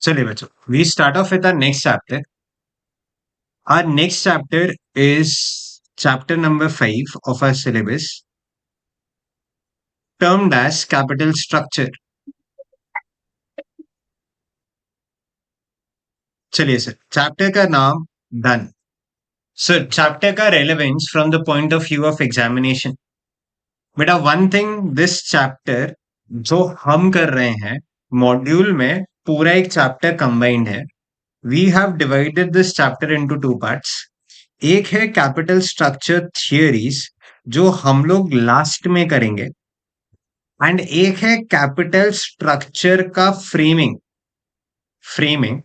चलिए बच्चों, we start off with our next chapter. Our next chapter is chapter number 5 of our syllabus, termed as capital structure. चलिए sir, chapter का नाम done. Sir, chapter का relevance from the point of view of examination. बेटा, one thing, this chapter जो हम कर रहे हैं मॉड्यूल में, पूरा एक चैप्टर कंबाइंड है. We have divided this chapter into two parts. एक है कैपिटल स्ट्रक्चर थियरीज, जो हम लोग लास्ट में करेंगे, एंड एक है कैपिटल स्ट्रक्चर का framing framing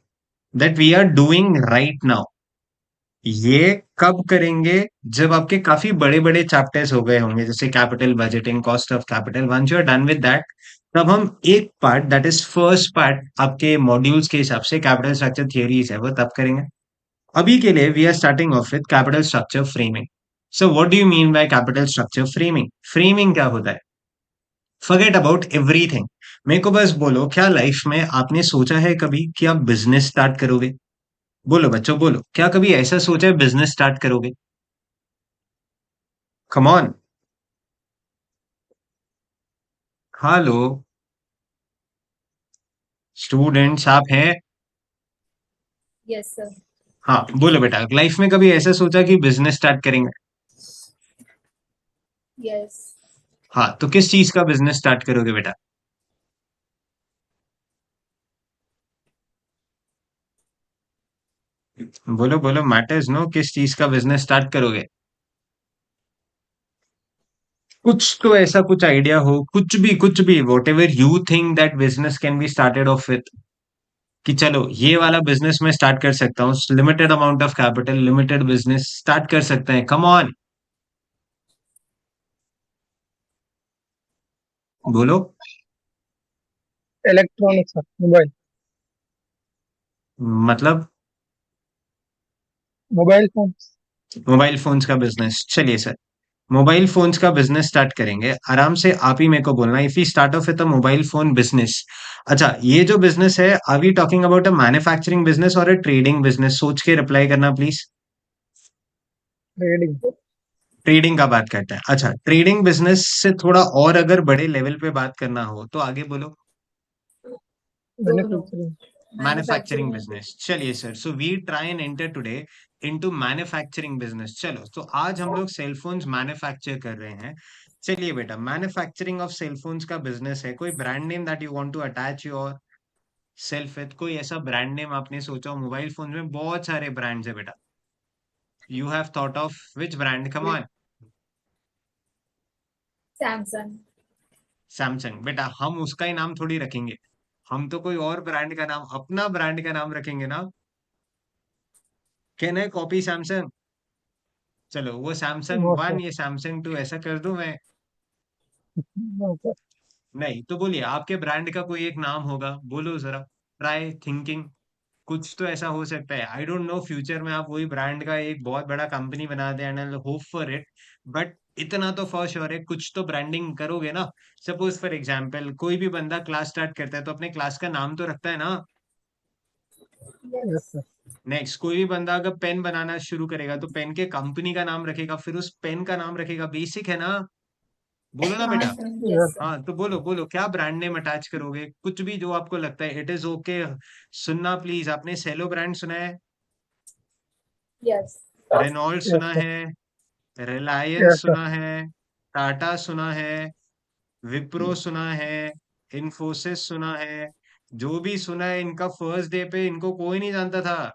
that we are doing right now. ये कब करेंगे? जब आपके काफी बड़े बड़े चैप्टर्स हो गए होंगे, जैसे capital budgeting, cost of capital. Once you are done with that, तब हम एक part, that is first part आपके मॉड्यूल्स के हिसाब से, कैपिटल स्ट्रक्चर थियरीज है, वो तब करेंगे. अभी के लिए we are starting off with capital structure framing. So what do you mean by capital structure framing? Framing क्या होता है? Forget about everything. मेरे को बस बोलो, क्या लाइफ में आपने सोचा है कभी कि आप बिजनेस स्टार्ट करोगे? बोलो बच्चों, बोलो, क्या कभी ऐसा सोचा है बिजनेस स्टार्ट करोगे? कम ऑन. हेलो स्टूडेंट्स, आप हैं? Yes sir. हाँ, बोलो बेटा, लाइफ में कभी ऐसा सोचा कि बिजनेस स्टार्ट करेंगे? यस. हाँ, तो किस चीज का बिजनेस स्टार्ट करोगे बेटा? बोलो बोलो, मैटर्स नो, किस चीज का बिजनेस स्टार्ट करोगे? कुछ तो ऐसा कुछ आइडिया हो, कुछ भी, what ever you think that business can be started off with, कि चलो ये वाला बिजनेस मैं स्टार्ट कर सकता हूँ, limited amount of capital, limited business start कर सकते हैं. कम ऑन, बोलो. इलेक्ट्रॉनिक्स सर, मोबाइल मतलब मोबाइल फोन. मोबाइल फोन्स का बिजनेस. चलिए सर, मोबाइल फोन्स का बिजनेस स्टार्ट करेंगे. आराम से आप ही मेरे को बोलना, if you start off with a mobile phone business. अच्छा, ये जो बिजनेस है, are we talking about a manufacturing business और अ ट्रेडिंग बिजनेस? सोच के रिप्लाई करना प्लीज. ट्रेडिंग. ट्रेडिंग का बात करते हैं. अच्छा, ट्रेडिंग बिजनेस से थोड़ा और अगर बड़े लेवल पे बात करना हो तो आगे बोलो. दोनों. मैन्युफैक्चरिंग. Manufacturing manufacturing. बिजनेस. चलिए sir, so we try and enter today into manufacturing business. चलो, तो आज हम लोग सेलफोन्स मैन्युफैक्चर कर रहे हैं. चलिए बेटा, मैन्युफैक्चरिंग ऑफ सेलफोन्स का बिजनेस है. कोई brand name that you want to attach yourself with? कोई ऐसा ब्रांड नेम आपने सोचा हो? मोबाइल फोन में बहुत सारे ब्रांड्स है बेटा. You have thought of which brand? Come on. Samsung. Samsung. बेटा, हम उसका ही नाम थोड़ी रखेंगे. हम तो कोई और ब्रांड का नाम, अपना ब्रांड का नाम रखेंगे ना. Can I copy Samsung? चलो, वो सैमसंग नो सर. वन, ये सैमसंग टू, ऐसा कर दूं मैं? No sir. नहीं तो बोलिए, आपके ब्रांड का कोई एक नाम होगा, बोलो जरा. Try thinking. कुछ तो ऐसा हो सकता है. आई डोंट नो, फ्यूचर में आप वही ब्रांड का एक बहुत बड़ा कंपनी बना दे, and I hope for it. But इतना तो फॉर श्योर है, कुछ तो ब्रांडिंग करोगे ना. सपोज फॉर एग्जाम्पल, कोई भी बंदा क्लास स्टार्ट करता है तो अपने क्लास का नाम तो रखता है ना. Yes sir. नेक्स्ट, कोई भी बंदा अगर पेन बनाना शुरू करेगा तो पेन के कंपनी का नाम रखेगा, फिर उस पेन का नाम रखेगा. बेसिक है ना. बोलो ना हाँ बेटा. सर. Yes yes. सर. हाँ, तो बोलो बोलो, क्या ब्रांड नेम अटैच करोगे? कुछ भी जो आपको लगता है, इट इज ओके. सुनना प्लीज, आपने सेलो ब्रांड सुना है? यस. रेनॉल्ट यस सुना सर. है? Reliance yes sir. सुना है? टाटा सुना है? विप्रो सुना है? इन्फोसिस सुना है? जो भी सुना है, इनका फर्स्ट डे पे इनको कोई नहीं जानता था.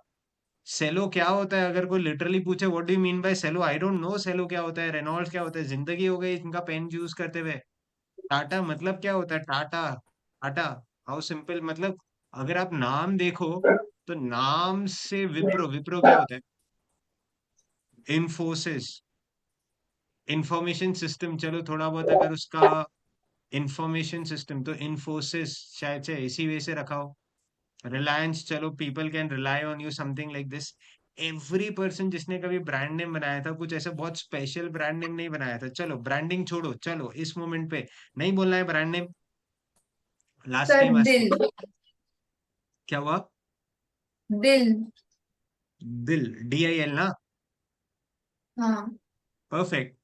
सेलो क्या होता है? अगर कोई लिटरली पूछे what do you mean by cello, I don't know cello क्या होता है, रेनॉल्ट क्या होता है. जिंदगी हो गई इनका पेन यूज करते हुए. टाटा मतलब क्या होता है? टाटा. टाटा. How simple. मतलब अगर आप नाम देखो, तो नाम से विप्रो. विप्रो क्या होता है? इन्फोसिस. Information system. चलो, थोड़ा बहुत अगर उसका इंफॉर्मेशन सिस्टम, तो इन्फोसिस शायद से इसी वे से रखा हो. रिलायंस, चलो, people can rely on you, something like this. Every person जिसने कभी ब्रांड नेम बनाया था, कुछ ऐसा बहुत स्पेशल ब्रांड नेम नहीं बनाया था. चलो, ब्रांडिंग छोड़ो, चलो इस मोमेंट पे नहीं बोलना है brand name. Last sir time. दिल. क्या हुआ? दिल। दिल, DIL ना? हाँ। परफेक्ट।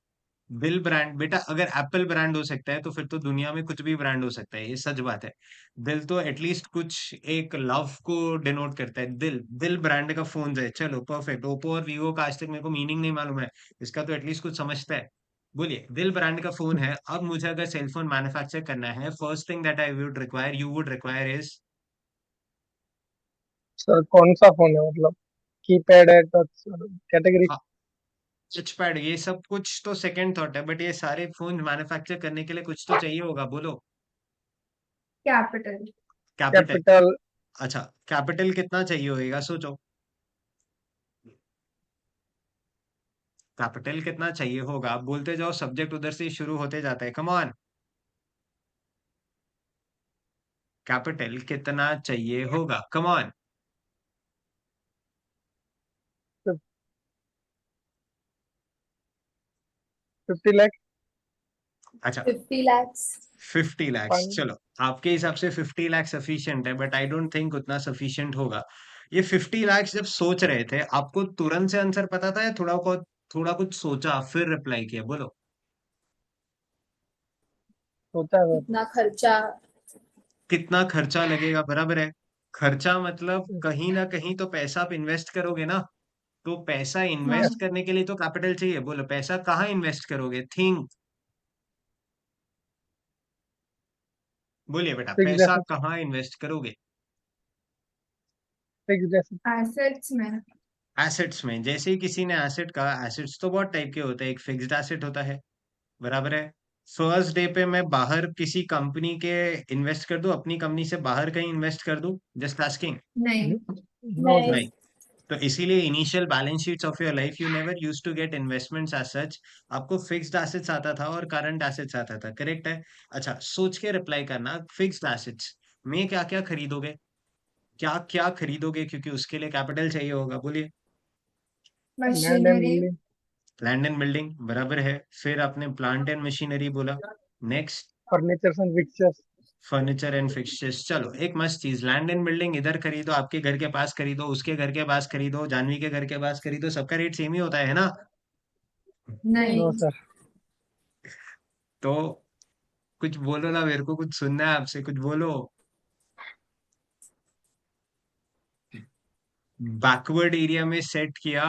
दिल ब्रांड बेटा, अगर एप्पल ब्रांड हो सकता है तो फिर तो दुनिया में कुछ भी ब्रांड हो सकता है, ये सच बात है। दिल तो एटलीस्ट कुछ एक लव को डिनोट करता है। दिल, दिल ब्रांड का फोन है। चलो परफेक्ट। ओप्पो और वीवो का आज तक मेरे को मीनिंग नहीं मालूम है, इसका तो एटलीस्ट कुछ समझता है। बोलिए, दिल ब्रांड का फोन है। अब मुझे अगर सेलफोन मैन्युफैक्चर करना है, first thing that I would require, you would require is sir कौन सा फोन है, मतलब कीपैड है, टच कैटेगरी? Touch pad. ये सब कुछ तो सेकंड थॉट है, बट ये सारे फोन मैन्युफैक्चर करने के लिए कुछ तो चाहिए होगा, बोलो। कैपिटल। कैपिटल। कैपिटल। अच्छा, कैपिटल कितना चाहिए होगा, सोचो। कैपिटल कितना चाहिए होगा, आप बोलते जाओ, सब्जेक्ट उधर से ही शुरू होते जाता है। Come on. कैपिटल कितना चाहिए होगा, कम ऑन। 50 लाख। अच्छा, 50 lakhs। 50 lakhs, चलो। आपके हिसाब से 50 लाख सफिशियंट है, बट आई डोंट थिंक उतना सफिशियंट होगा। ये 50 लाख जब सोच रहे थे, आपको तुरंत से आंसर पता था या थोड़ा कुछ सोचा फिर रिप्लाई किया, बोलो। होता है सर। कितना खर्चा। कितना खर्चा लगेगा, बराबर है। खर्चा मतलब कहीं ना कहीं तो पैसा आप इन्वेस्ट करोगे ना। तो पैसा यस। इन्वेस्ट करने के लिए तो कैपिटल चाहिए। बोलो, पैसा कहाँ इन्वेस्ट करोगे, थिंक। बोलिए बेटा, फिक्स्ड पैसा एसेट। कहाँ इन्वेस्ट करोगे। Fixed asset. एसेट्स में। एसेट्स में। जैसे ही किसी ने एसेट कहा, एसेट्स तो बहुत टाइप के होते हैं, एक फिक्स्ड एसेट होता है, बराबर है। फर्स्ट डे पे मैं बाहर किसी कंपनी के इन्वेस्ट कर दूं, अपनी कंपनी से बाहर कहीं इन्वेस्ट कर दूं, जस्ट आस्किंग। नहीं। नो नहीं। सर। नहीं। तो इसीलिए initial balance sheets of your life you never used to get investments as such. आपको फिक्स्ड एसेट्स आता था और करंट एसेट्स आता था, करेक्ट है। अच्छा, सोच के रिप्लाई करना। फिक्स्ड एसेट्स में क्या क्या खरीदोगे, क्या क्या खरीदोगे, क्योंकि उसके लिए कैपिटल चाहिए होगा, बोलिए। Land and machinery. Building. Land and building, बराबर है। फिर आपने प्लांट एंड मशीनरी बोला। Next, furniture and fixtures. Furniture and fixtures. चलो, एक मस्त चीज, लैंड एंड बिल्डिंग इधर खरीदो, आपके घर के पास खरीदो, उसके घर के पास खरीदो, जानवी के घर के पास खरीदो, सबका रेट सेम ही होता है ना। नहीं। No sir. तो कुछ बोलो ना, मेरे को कुछ सुनना है आपसे, कुछ बोलो। बैकवर्ड एरिया में सेट किया,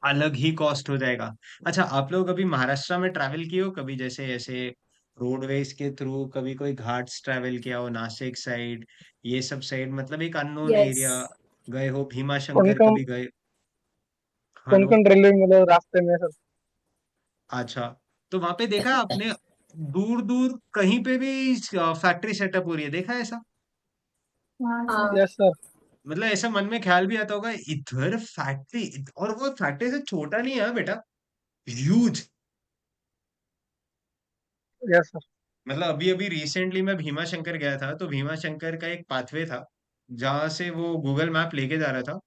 अलग ही कॉस्ट हो जाएगा। अच्छा, आप लोग अभी महाराष्ट्र में ट्रैवल किए हो कभी, जैसे ऐसे रोडवेज के थ्रू, कभी कोई घाट्स ट्रैवल किया हो, नासिक साइड, ये सब साइड, मतलब एक अननोन यस। एरिया गए हो, भीमा कौन शंकर कौन कभी गए? हाँ कौन नो। कौन रेलवे मतलब रास्ते में सर? अच्छा, तो वहां पे देखा आपने, दूर दूर कहीं पे भी फैक्ट्री सेटअप हो रही है, देखा है ऐसा? हाँ सर। Yes sir. मतलब ऐसा मन में ख्याल भी आता होगा, इधर फैक्ट्री, और वो फैक्ट्री से छोटा नहीं है बेटा, ह्यूज। Yes sir. मतलब अभी अभी रिसेंटली मैं भीमा शंकर गया था, तो भीमा शंकर का एक पाथवे था जहां से वो गूगल मैप लेके जा रहा था।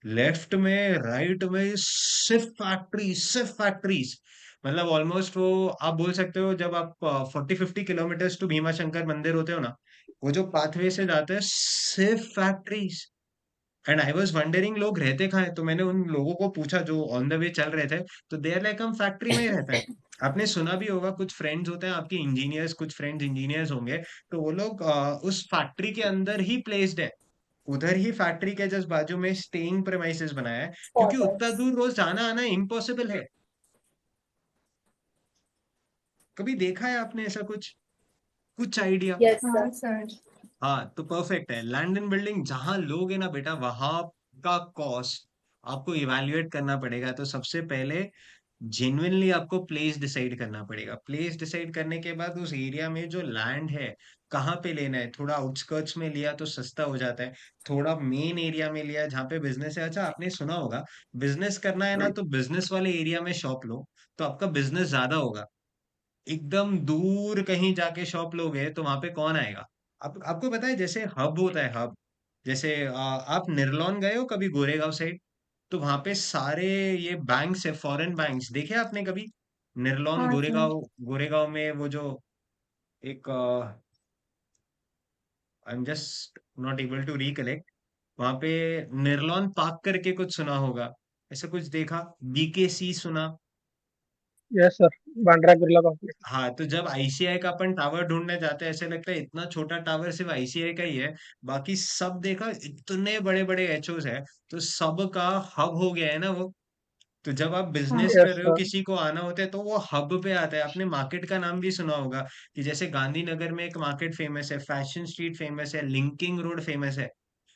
लेफ्ट में, राइट में, सिर्फ फैक्ट्रीज। मतलब ऑलमोस्ट वो आप बोल सकते हो, जब आप 40-50 किलोमीटर्स टू भीमा शंकर मंदिर होते हो ना, वो जो पाथवे से जाते हैं, सिर्फ factories. And I was wondering, लोग रहते कहाँ हैं? तो मैंने उन लोगों को पूछा जो ऑन द वे चल रहे थे, तो दे आर लाइक हम फैक्ट्री में ही रहते हैं। आपने सुना भी होगा, कुछ फ्रेंड्स होते हैं आपके इंजीनियर्स, कुछ फ्रेंड्स इंजीनियर्स होंगे, तो वो लोग उस फैक्ट्री के अंदर ही प्लेस्ड है। उधर ही फैक्ट्री के जस्ट बाजू में स्टेइंग प्रेमाइसेस बनाया है, क्योंकि उतना क्वार्टर्स। दूर रोज जाना आना इम्पॉसिबल है। कभी देखा है आपने ऐसा कुछ, कुछ आइडिया? यस हाँ सर। हाँ, तो परफेक्ट है। लैंड एंड बिल्डिंग जहां लोग है ना बेटा, वहां का कॉस्ट आपको इवेल्युएट करना पड़ेगा। तो सबसे पहले जेन्युइनली आपको प्लेस डिसाइड करना पड़ेगा। प्लेस डिसाइड करने के बाद उस एरिया में जो लैंड है, कहाँ पे लेना है। थोड़ा आउटस्कर्ट्स में लिया तो सस्ता हो जाता है, थोड़ा मेन एरिया में लिया जहाँ पे बिजनेस है। अच्छा, आपने सुना होगा, बिजनेस करना है ना तो बिजनेस वाले एरिया में शॉप लो, तो आपका बिजनेस ज्यादा होगा। एकदम दूर कहीं जाके शॉप लोगे तो वहां पे कौन आएगा। आपको पता है, जैसे हब होता है, हब। जैसे आप निर्लोन गए हो कभी, गोरेगांव साइड? तो वहां पे सारे ये बैंक्स है, फॉरेन बैंक्स, देखे आपने कभी? निर्लोन, हाँ सर। गोरेगांव, गोरेगांव में वो जो एक, I am just not able to recollect, वहां पे निर्लोन पार्क करके कुछ सुना होगा, ऐसा कुछ देखा? बीकेसी सुना? Yes sir, Bandra Birla complex. हाँ, तो जब आईसीआई का अपन टावर ढूंढने जाते हैं, ऐसे लगता है इतना छोटा टावर सिर्फ आईसीआई का ही है। बाकी सब देखा, इतने बड़े बड़े एचओस है, तो सबका हब हो गया है ना वो। तो जब आप हाँ बिजनेस कर यस रहे हो, सर। किसी को आना होता है, तो वो हब पे आता है। आपने मार्केट का नाम भी सुना होगा, कि जैसे गांधीनगर में एक मार्केट फेमस है, फैशन स्ट्रीट फेमस है, लिंकिंग रोड फेमस है।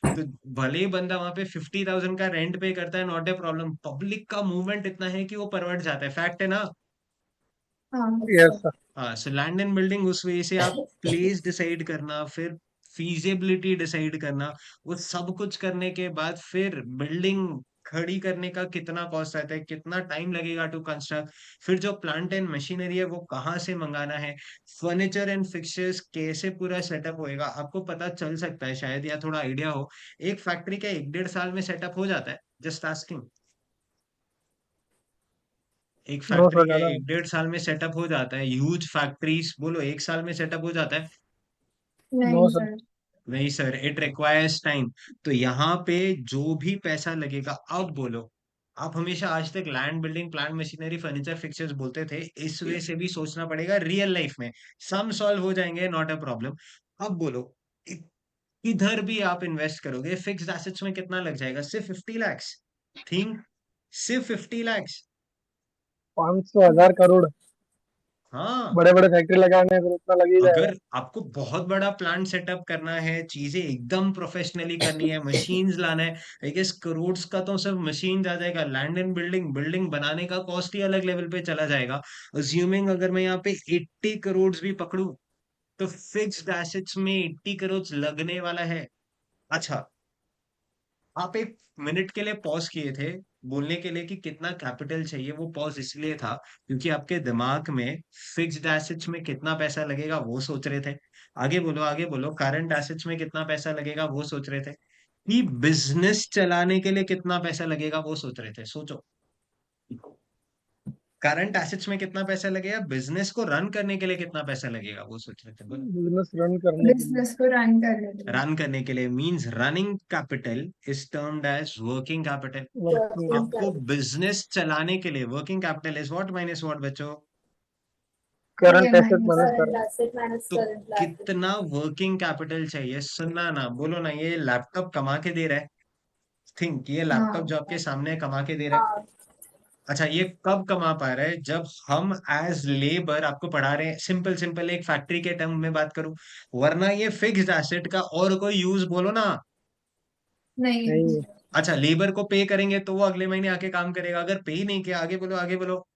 तो भले ही बंदा वहां पे 50,000 का रेंट पे करता है, नॉट ए प्रॉब्लम, पब्लिक का मूवमेंट इतना है कि वो परवट जाता है। फैक्ट है ना? हाँ यस सर। सर। हाँ, सो लैंड एंड बिल्डिंग, उस वजह से आप प्लेस डिसाइड करना, फिर फीजिबिलिटी डिसाइड करना, वो सब कुछ करने के बाद फिर बिल्डिंग खड़ी करने का कितना कॉस्ट आता है, कितना टाइम लगेगा टू कंस्ट्रक्ट, फिर जो प्लांट एंड मशीनरी है वो कहाँ से मंगाना है, फर्नीचर एंड फिक्सचर्स कैसे पूरा सेटअप होएगा, आपको पता चल सकता है शायद, या थोड़ा आइडिया हो। एक फैक्ट्री का 1 डेढ़ साल में सेटअप हो जाता है? Just asking. एक नो फैक्ट्री सर, का ज्यादा नहीं। 1 डेढ़ साल में सेटअप हो जाता है? ह्यूज फैक्ट्रीज बोलो 1 साल में सेटअप हो जाता है? नो नहीं सर। सर। नहीं सर, इट रिक्वायर्स टाइम। तो यहाँ पे जो भी पैसा लगेगा, अब बोलो, आप हमेशा आज तक land, building, plant, machinery, furniture, fixtures बोलते थे, इस वे से भी सोचना पड़ेगा रियल लाइफ में। सम सॉल्व हो जाएंगे, नॉट अ प्रॉब्लम। अब बोलो, इ- इधर भी आप इन्वेस्ट करोगे, फिक्स्ड एसेट्स में कितना लग जाएगा? सिर्फ 50 lakhs। थिंक, सिर्फ 50 lakhs। 500 1000 करोड़। हाँ, बड़े बड़े फैक्ट्री लगाने में फिर उतना लग ही अगर जाएगा। आपको बहुत बड़ा प्लांट सेटअप करना है, चीजें एकदम प्रोफेशनली करनी है, मशीन्स लाना है, आई गेस करोड्स का तो सिर्फ मशीन आ जाएगा। लैंड एंड बिल्डिंग, बिल्डिंग बनाने का कॉस्ट ही अलग लेवल पे चला जाएगा। अज्यूमिंग अगर मैं यहाँ पे 80 करोड़ भी पकड़ू, तो फिक्स्ड एसेट्स में 80 करोड़ लगने वाला है। अच्छा, आप 1 मिनट के लिए पॉज किए थे बोलने के लिए कि कितना कैपिटल चाहिए। वो पॉज इसलिए था क्योंकि आपके दिमाग में फिक्स्ड एसेट्स में कितना पैसा लगेगा वो सोच रहे थे। आगे बोलो, आगे बोलो, करंट एसेट्स में कितना पैसा लगेगा वो सोच रहे थे, कि बिजनेस चलाने के लिए कितना पैसा लगेगा वो सोच रहे थे। सोचो, करंट एसेट्स में कितना पैसा लगेगा, बिजनेस को रन करने के लिए कितना पैसा लगेगा वो सोच रहे थे। बोलो। बिजनेस रन करने के लिए। बिजनेस को रन करने के लिए। रन करने के लिए means running capital is termed as working capital. Working आपको कैपिटल। बिजनेस चलाने के लिए working capital is what minus what बच्चों? करंट ईएमआई एसेट में minus sir. Current. asset minus तो current liability. कितना वर्किंग कैपिटल चाहिए? सुनना ना, बोलो ना, ये लैपटॉप कमा के दे रहा है। थिंक, ये लैपटॉप हाँ जो आपके सामने है, कमा के दे रहा है। Uh, अच्छा, ये कब कमा पा रहा है? जब हम एज लेबर आपको पढ़ा रहे हैं, सिंपल सिंपल एक फैक्ट्री के टर्म में बात करूं, वरना ये फिक्स्ड एसेट का और कोई यूज बोलो ना। नहीं। नहीं। अच्छा, लेबर को पे करेंगे तो वो अगले महीने आके काम करेगा, अगर पे ही नहीं किया, आगे बोलो, आगे बोलो।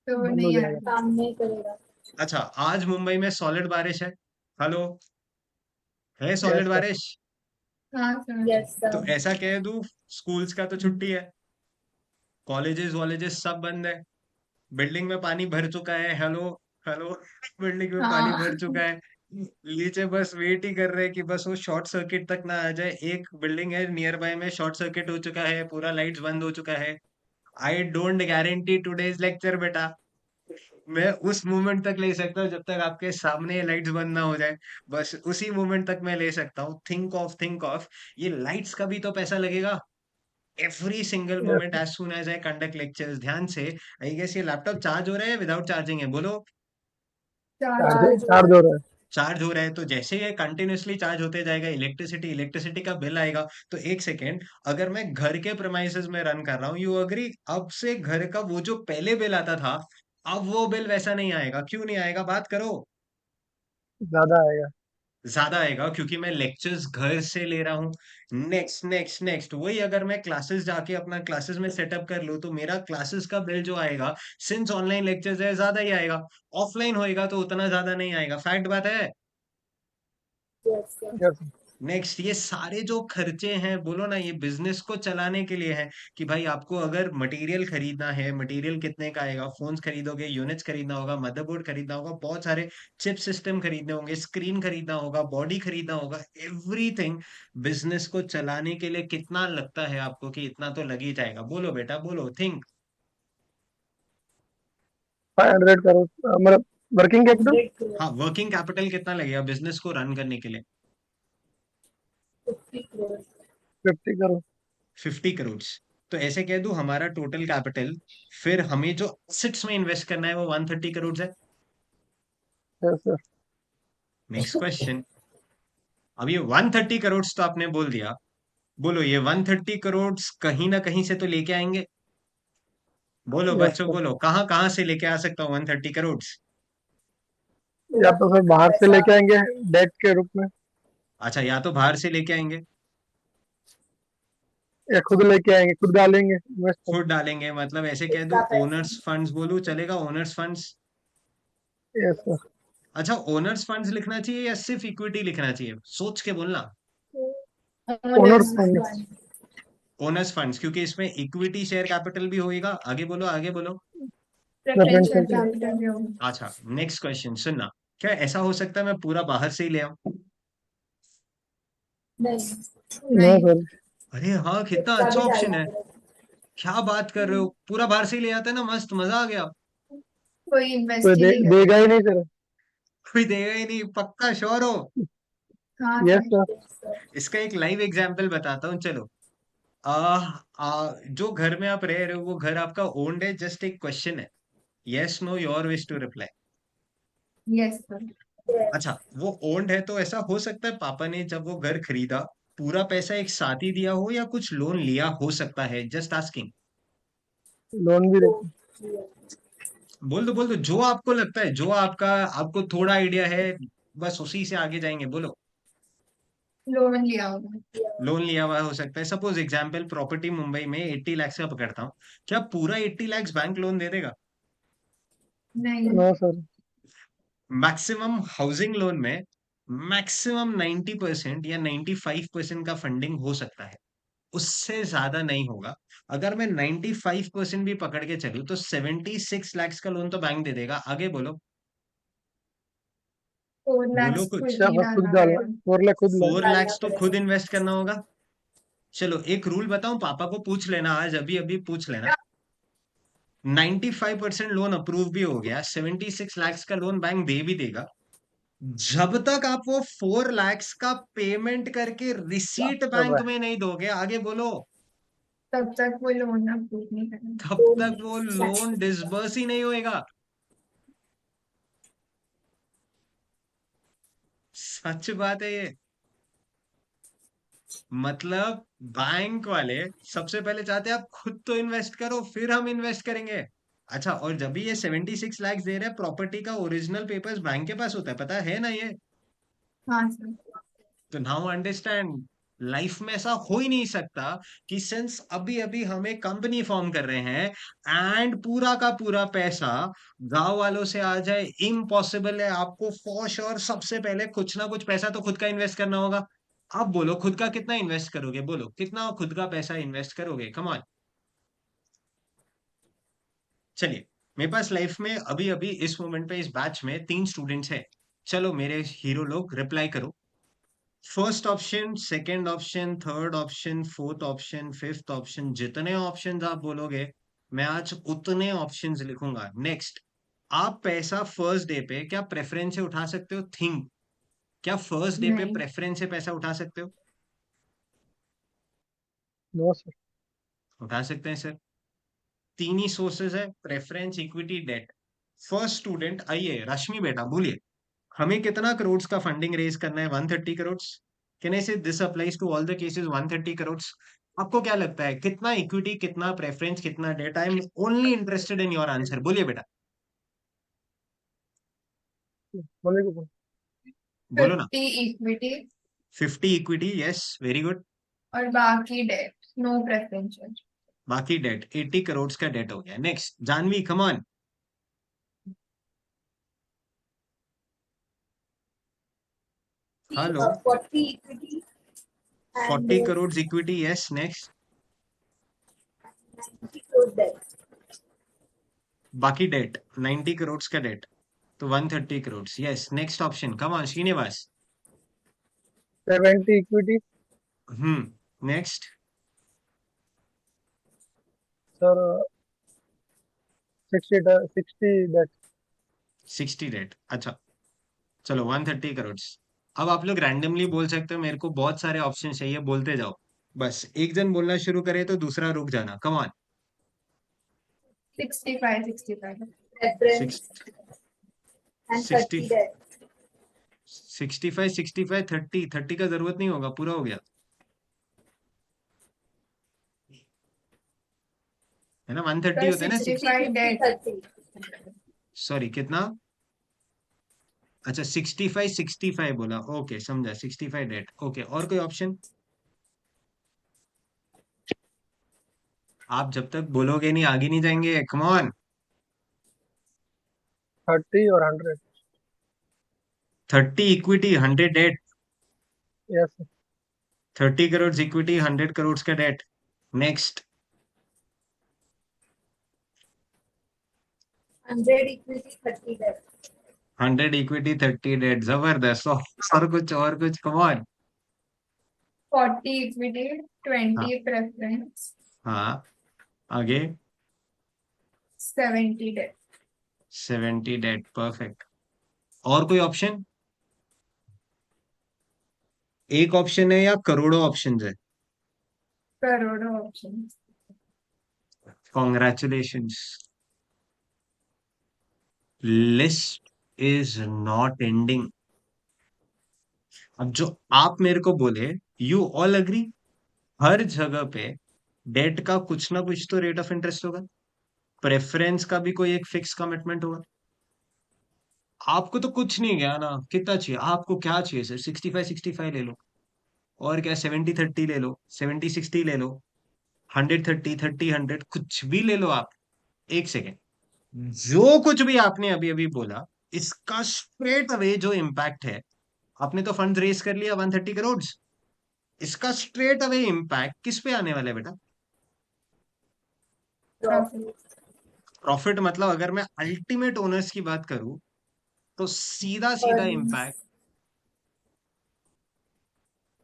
तो वो बंद हो नहीं जाएगा। आएगा। काम नहीं करेगा. अच्छा, आज मुंबई में सॉलिड बारिश है। हेलो, है सॉलिड यस सर। बारिश? हाँ सर। Yes, तो sir. ऐसा कह दूं, स्कूल्स का तो छुट्टी है, कॉलेजेस वॉलेजेस सब बंद है, बिल्डिंग में पानी भर चुका है। हेलो, हेलो, बिल्डिंग में पानी हाँ। भर चुका है। नीचे बस वेट ही कर रहे हैं कि बस वो शॉर्ट सर्किट तक ना आ जाए। एक बिल्डिंग है नियर बाय में, शॉर्ट सर्किट हो चुका है, पूरा लाइट्स बंद हो चुका है। I don't guarantee today's lecture बेटा। मैं उस मोमेंट तक ले सकता हूँ जब तक आपके सामने लाइट्स बंद ना हो जाए। बस उसी मोमेंट तक मैं ले सकता हूँ। थिंक ऑफ, ये लाइट्स का भी तो पैसा लगेगा। Every single yes moment sir. As soon as I conduct lectures, ध्यान से। आई गेस ये लैपटॉप चार्ज हो रहा है विदाउट चार्जिंग है? बोलो। चार्ज चार्ज हो Charge चार्ज over. हो रहा है। चार्ज हो रहा है, तो जैसे ये कंटिन्यूअसली चार्ज होते जाएगा, इलेक्ट्रिसिटी इलेक्ट्रिसिटी का बिल आएगा। तो एक सेकेंड, अगर मैं घर के प्रेमाइसेस में रन कर रहा हूँ, यू अग्री, अब से घर का वो जो पहले बिल आता था, अब वो बिल वैसा नहीं आएगा। क्यों नहीं आएगा? बात करो। ज्यादा आएगा। ज्यादा आएगा क्योंकि मैं लेक्चर्स घर से ले रहा हूँ। नेक्स्ट नेक्स्ट नेक्स्ट, वही अगर मैं क्लासेस जाके अपना क्लासेस में सेटअप कर लूँ, तो मेरा क्लासेस का बिल जो आएगा, सिंस ऑनलाइन लेक्चर्स है, ज्यादा ही आएगा। ऑफलाइन होएगा तो उतना ज्यादा नहीं आएगा। फैक्ट बात है। Yes, sir. Yes sir. Next, ये सारे जो खर्चे हैं बोलो ना, ये बिजनेस को चलाने के लिए है। कि भाई आपको अगर मटेरियल खरीदना है, मटेरियल कितने का आएगा? फोन्स खरीदोगे, यूनिट्स खरीदना होगा, मदरबोर्ड खरीदना होगा, बहुत सारे चिप सिस्टम खरीदने होंगे, स्क्रीन खरीदना होगा, बॉडी खरीदना होगा, एवरीथिंग। बिजनेस को चलाने के लिए कितना लगता है आपको, कि इतना तो लग ही जाएगा? बोलो बेटा, बोलो, थिंक। 500 करोड़ मतलब वर्किंग कैपिटल। 100 crore. हाँ, वर्किंग कैपिटल कितना लगेगा बिजनेस को रन करने के लिए? 50 50 करोड़। 50 करोड़। तो ऐसे कह दूं हमारा टोटल कैपिटल, फिर हमें जो एसेट्स में इन्वेस्ट करना है वो 130 करोड़ है। Yes sir. Next question. अब ये 130 करोड़ तो आपने बोल दिया, बोलो ये 130 करोड़ कहीं ना कहीं से तो लेके आएंगे। बोलो यस बच्चों, सर। बोलो कहाँ कहाँ से लेके आ सकता हूँ 130 करोड़। या तो सर बाहर से लेके आएंगे डेट के रूप में, अच्छा, या तो बाहर से लेके आएंगे, या खुद लेके आएंगे, खुद डालेंगे इन्वेस्ट खुद करेंगे। डालेंगे, मतलब ऐसे कह दूं ओनर्स फंड्स बोलूं चलेगा, ओनर्स फंड्स। Yes sir. अच्छा, ओनर्स फंड्स लिखना चाहिए या सिर्फ इक्विटी लिखना चाहिए, सोच के बोलना। Owner's fund. ओनर्स फंड्स, क्योंकि इसमें इक्विटी शेयर कैपिटल भी होएगा। आगे बोलो, आगे बोलो। Preferential preferential. कैपिटल भी होगा। अच्छा, नेक्स्ट क्वेश्चन सुनना। क्या ऐसा हो सकता है मैं पूरा बाहर से ही ले आऊं? नो नहीं, सर। अरे हाँ, कितना अच्छा ऑप्शन है। क्या बात कर रहे हो, पूरा बाहर से ही ले आते ना, मस्त मजा आ गया। कोई कोई इन्वेस्ट ही नहीं देगा करेगा। ही नहीं सर। कोई देगा ही नहीं, पक्का श्योर हो? हाँ यस सर। सर। इसका एक लाइव एग्जांपल बताता हूँ, चलो। आ, जो घर में आप रह रहे हो वो घर आपका ओन्ड है, जस्ट एक क्वेश्चन है, yes no your wish to reply. Yes sir. अच्छा, वो ओन्ड है तो ऐसा हो सकता है पापा ने जब वो घर खरीदा पूरा पैसा एक साथ ही दिया हो या कुछ लोन लिया हो सकता है, जस्ट आस्किंग। लोन भी देते बोल दो, बोल दो, जो आपको लगता है, जो आपका आपको थोड़ा आइडिया है, बस उसी से आगे जाएंगे, बोलो। लोन लिया होगा। लोन लिया हुआ हो सकता है, सपोज एग्जाम्पल प्रॉपर्टी मुंबई में 80 लाख का पकड़ता हूँ, क्या पूरा 80 लाख बैंक लोन दे देगा? नहीं। No sir. Maximum housing loan में मैक्सिमम 90% या 95% का फंडिंग हो सकता है, उससे ज्यादा नहीं होगा। अगर मैं 95% भी पकड़ के चलूं तो 76 लाख का लोन तो बैंक दे देगा। आगे बोलो, 4 लाख बोलो कुछ। खुद क्या ही सर खुद डालना डालना, पड़ेगा। 4 लाख खुद फोर डालना। लैक्स तो खुद इन्वेस्ट करना होगा। चलो एक रूल बताऊं, पापा को पूछ लेना, आज अभी अभी पूछ लेना। 95% लोन अप्रूव भी हो गया, 76 लाख का लोन बैंक दे भी देगा, जब तक आप वो 4 लाख का पेमेंट करके रिसीट कर बैंक रहा में नहीं दोगे। आगे बोलो, तब तक वो लोन अप्रूव नहीं करेंगे। तब तक वो लोन डिसबर्स ही नहीं होएगा। सच बात है ये। मतलब बैंक वाले सबसे पहले चाहते हैं आप खुद तो इन्वेस्ट करो, फिर हम इन्वेस्ट करेंगे। अच्छा, और जब भी ये 76 लाख दे रहे हैं, प्रॉपर्टी का ओरिजिनल पेपर्स बैंक के पास होता है, पता है ना ये? हाँ सर। तो नाउ अंडरस्टैंड, लाइफ में ऐसा हो ही नहीं सकता कि सिंस अभी अभी हम एक कंपनी फॉर्म कर रहे हैं एंड पूरा का पूरा पैसा गांव वालों से आ जाए, इम्पॉसिबल है। आपको फॉर श्योर सबसे पहले कुछ ना कुछ पैसा तो खुद का इन्वेस्ट करना होगा। आप बोलो खुद का कितना इन्वेस्ट करोगे, बोलो कितना खुद का पैसा इन्वेस्ट करोगे, कम ऑन। चलिए, मेरे पास लाइफ में अभी अभी इस मोमेंट पे इस बैच में 3 स्टूडेंट्स हैं। चलो मेरे हीरो लोग रिप्लाई करो। First option, second option, third option, fourth option, fifth option, जितने ऑप्शंस आप बोलोगे मैं आज उतने ऑप्शंस लिखूंगा। नेक्स्ट, आप पैसा फर्स्ट डे पे क्या प्रेफरेंस से उठा सकते हो? थिंक, क्या फर्स्ट डे पे नहीं। प्रेफरेंस से पैसा उठा सकते हो? No sir. उठा सकते हैं सर। 3 ही सोर्सेज है, preference, equity, debt. First student, आइए रश्मि बेटा बोलिए, हमें कितना करोड़ का फंडिंग रेज करना है? 130 crore. Can I say this applies to all the cases 130 crore? आपको क्या लगता है कितना इक्विटी, कितना प्रेफरेंस, कितना debt? I am only interested in your answer, बोलिए बेटा, बोले को बोलो ना। 50 equity 50 equity, yes very good. और बाकी डेट, नो प्रेफरेंशियल। बाकी डेट, 80 करोड़ का डेट हो गया। Next, Janhvi come on. Hello. 40 equity and 40 crore equity, yes next. 90 crore debt. बाकी डेट 90 करोड़ का डेट, तो 130 crore, yes next option, come on Srinivas. 70 equity next. Sir. 60 debt. 60 debt, अच्छा। चलो 130 करोड़। अब आप लोग रैंडमली बोल सकते हो, मेरे को बहुत सारे ऑप्शन चाहिए, बोलते जाओ। बस एक जन बोलना शुरू करे तो दूसरा रुक जाना। Come on. 65, 65. Preference and 60, 30 debt. 65, 65, 30, 30 का जरूरत नहीं होगा, पूरा हो गया है ना। 130 Sir, होता है ना। 65 dead. 30. सॉरी कितना? अच्छा 65, 65 बोला, ओके समझा, 65 डेट, ओके। और कोई ऑप्शन? आप जब तक बोलोगे नहीं आगे नहीं जाएंगे, कम ऑन। 30 और 100। 30 equity, 100 debt. Yes 30 crore equity, 100 crore का debt. Next. 100 equity, 30 debt. 100 equity, 30 debt, जबरदस्त। और कुछ, कम ऑन। 40 equity, हाँ 20 preference, हाँ, आगे। 70 debt. 70 date, perfect. और कोई ऑप्शन? एक ऑप्शन है या करोड़ों ऑप्शन है? करोड़ों options. Congratulations, list is not ending. अब जो आप मेरे को बोले, यू ऑल एग्री, हर जगह पे डेट का कुछ ना कुछ तो रेट ऑफ इंटरेस्ट होगा, प्रेफरेंस का भी कोई एक फिक्स कमिटमेंट होगा। आपको तो कुछ नहीं गया ना, कितना चाहिए आपको, क्या चाहिए सर? 65, 65 ले लो, और क्या, 70, 30 ले लो, 70, 60 ले लो, 100, 30, 30, 100, कुछ भी ले लो आप। एक सेकेंड, जो कुछ भी आपने अभी अभी बोला, इसका स्ट्रेट अवे जो इम्पैक्ट है, आपने तो फंड रेज कर लिया 130 करोड़, इसका स्ट्रेट अवे इम्पैक्ट किस पे आने वाला है बेटा? Profit. प्रॉफिट मतलब अगर मैं अल्टीमेट ओनर्स की बात करूं, तो सीधा सीधा Earnings. इम्पैक्ट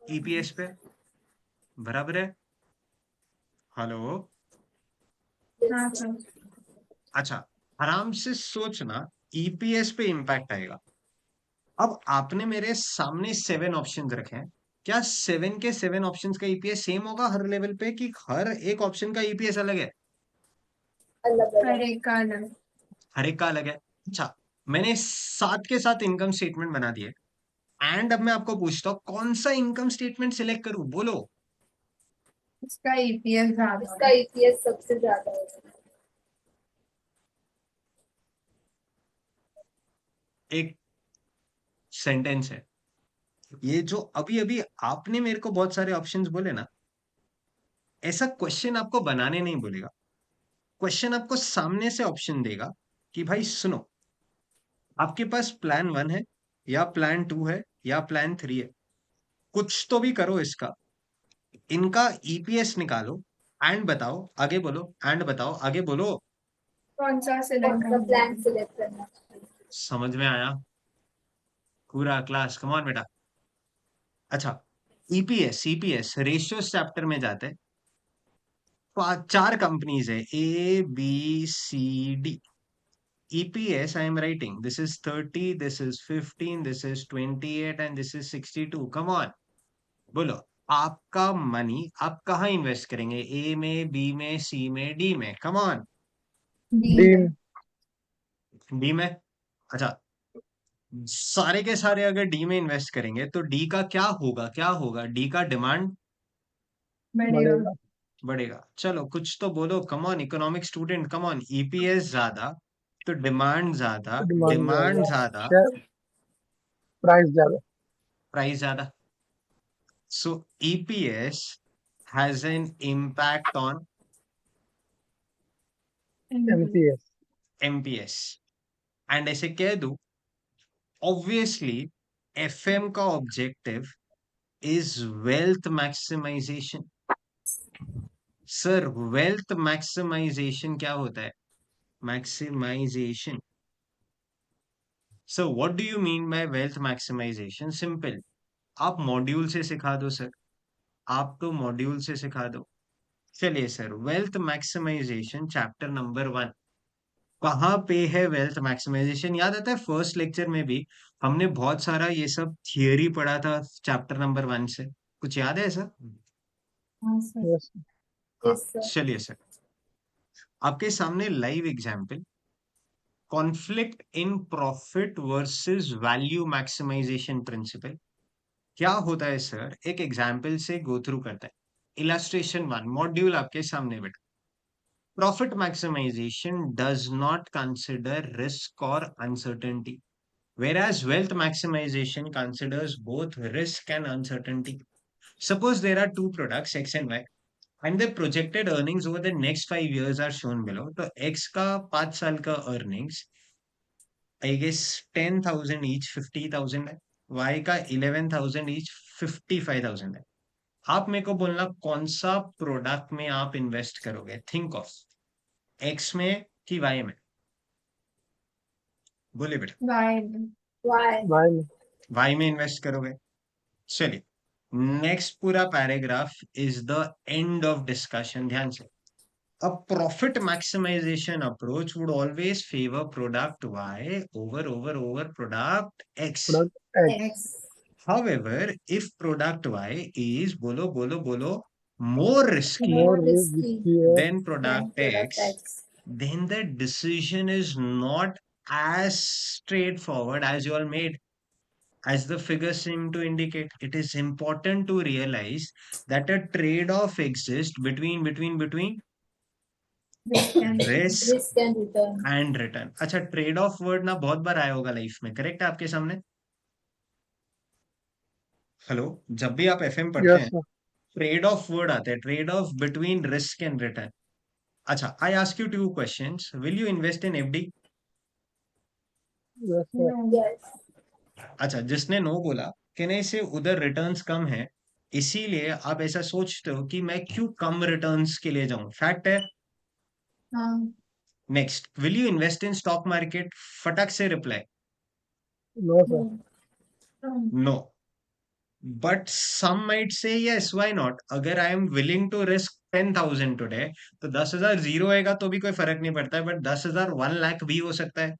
ईपीएस पे। बराबर है? हेलो? हाँ Yes. सर. अच्छा, आराम से सोचना, ईपीएस पे इम्पैक्ट आएगा। अब आपने मेरे सामने 7 ऑप्शंस रखे हैं, क्या 7 के 7 ऑप्शंस का ईपीएस सेम होगा हर लेवल पे, कि हर एक ऑप्शन का ईपीएस अलग है? अलग हर अलग. एक का अलग. हर एक का अलग है। अच्छा, मैंने साथ के साथ इनकम स्टेटमेंट बना दिए, एंड अब मैं आपको पूछता हूँ कौन सा इनकम स्टेटमेंट सिलेक्ट करूं, बोलो। इसका EPS ज्यादा इसका है. EPS सबसे ज्यादा है. एक सेंटेंस है, ये जो अभी अभी आपने मेरे को बहुत सारे ऑप्शंस बोले ना, ऐसा क्वेश्चन आपको बनाने नहीं बोलेगा, क्वेश्चन आपको सामने से ऑप्शन देगा कि भाई सुनो, आपके पास प्लान 1 है, या प्लान 2 है, या प्लान 3 है, कुछ तो भी करो इसका, इनका ईपीएस निकालो, एंड बताओ आगे बोलो, एंड बताओ आगे बोलो। कौन सा कौन सिलेक्ट सा करना प्लान है? सिलेक्ट करना चाहिए. समझ में आया? पूरा क्लास, कमान बेटा। अच्छा, ईपीएस, ईपीएस रेशियोस चैप्टर में जाते हैं। 4 कंपनीज है, A B C D. EPS, I am writing. This is 30, this is 15, this is 28, and this is 62. Come on. बोलो, आपका मनी आप कहाँ इन्वेस्ट करेंगे? ए में, बी में, सी में, डी में? Come on. डी डी में. डी में? अच्छा, सारे के सारे अगर डी में इन्वेस्ट करेंगे तो डी का क्या होगा, क्या होगा? डी का डिमांड बढ़ेगा. बढ़ेगा। बढ़ेगा। चलो कुछ तो बोलो, come on, economic student, come on. EPS ज्यादा तो डिमांड ज्यादा, डिमांड डिमांड ज्यादा, ज्यादा, शेयर प्राइस ज्यादा। प्राइस ज्यादा। So EPS has an impact on MPS MPS, and ऐसे कह दूं, obviously FM का objective is wealth maximization. Sir wealth maximization क्या होता है? Maximization. So what do you mean by wealth maximization? Simple. आप मॉड्यूल से सिखा दो सर, आप तो मॉड्यूल से सिखा दो। चलिए sir, wealth maximisation chapter number 1, कहाँ पे है वेल्थ मैक्सिमाइजेशन? याद आता है फर्स्ट लेक्चर में भी हमने बहुत सारा ये सब थियरी पढ़ा था चैप्टर नंबर 1 से, कुछ याद है ऐसा? हाँ सर। यस हाँ, Yes, sir. चलिए सर, आपके सामने live example, conflict in profit versus value maximisation principle. क्या होता है सर, एक एग्जाम्पल से गो थ्रू करते हैं। इलस्ट्रेशन 1 मॉड्यूल आपके सामने बेटा। Profit maximization does not consider risk or uncertainty, whereas wealth maximization considers both risk and uncertainty. Suppose there are two products, X and Y, and the projected earnings over the next 5 years are shown below. तो X का 5 साल का earnings, I guess 10,000 each, 50,000 है. Y का 11,000 each, 55,000 है. आप मेरे को बोलना कौन सा प्रोडक्ट में आप इन्वेस्ट करोगे? थिंक ऑफ एक्स में कि वाई में? बोले बेटा। Why Why? भाई में वाई में इन्वेस्ट करोगे। चलिए, नेक्स्ट पूरा paragraph is the end of discussion. ध्यान से, a profit maximization approach would always favor product Y over product X. Product x X. However, if product Y is bolo more risky more More risky risky है than than product product X, X. then the decision is not as straightforward as you all made, as the figures seem to indicate. It is important to realize that a trade-off exists between risk and risk Risk and return. and return. अच्छा, trade off word ना बहुत बार आया होगा life में, correct है आपके सामने? Hello, जब भी आप एफएम पढ़ते यस हैं सर ट्रेड ऑफ वर्ड आता है, trade off between risk and return. अच्छा, I ask you two questions, will you invest in FD? Yes sir no Yes. अच्छा, जिसने नो बोला कि नहीं से उधर रिटर्न्स कम है, इसीलिए आप ऐसा सोचते हो कि मैं क्यों कम रिटर्न्स के लिए जाऊं, फैक्ट है। हाँ next, will you invest in stock market? फटक से reply, no sir No. No. But some might say yes, why not? अगर I am willing to risk 10,000 today, तो 10,000 जीरो आएगा तो भी कोई फर्क नहीं पड़ता है, बट 10,000 1 लाख भी हो सकता है।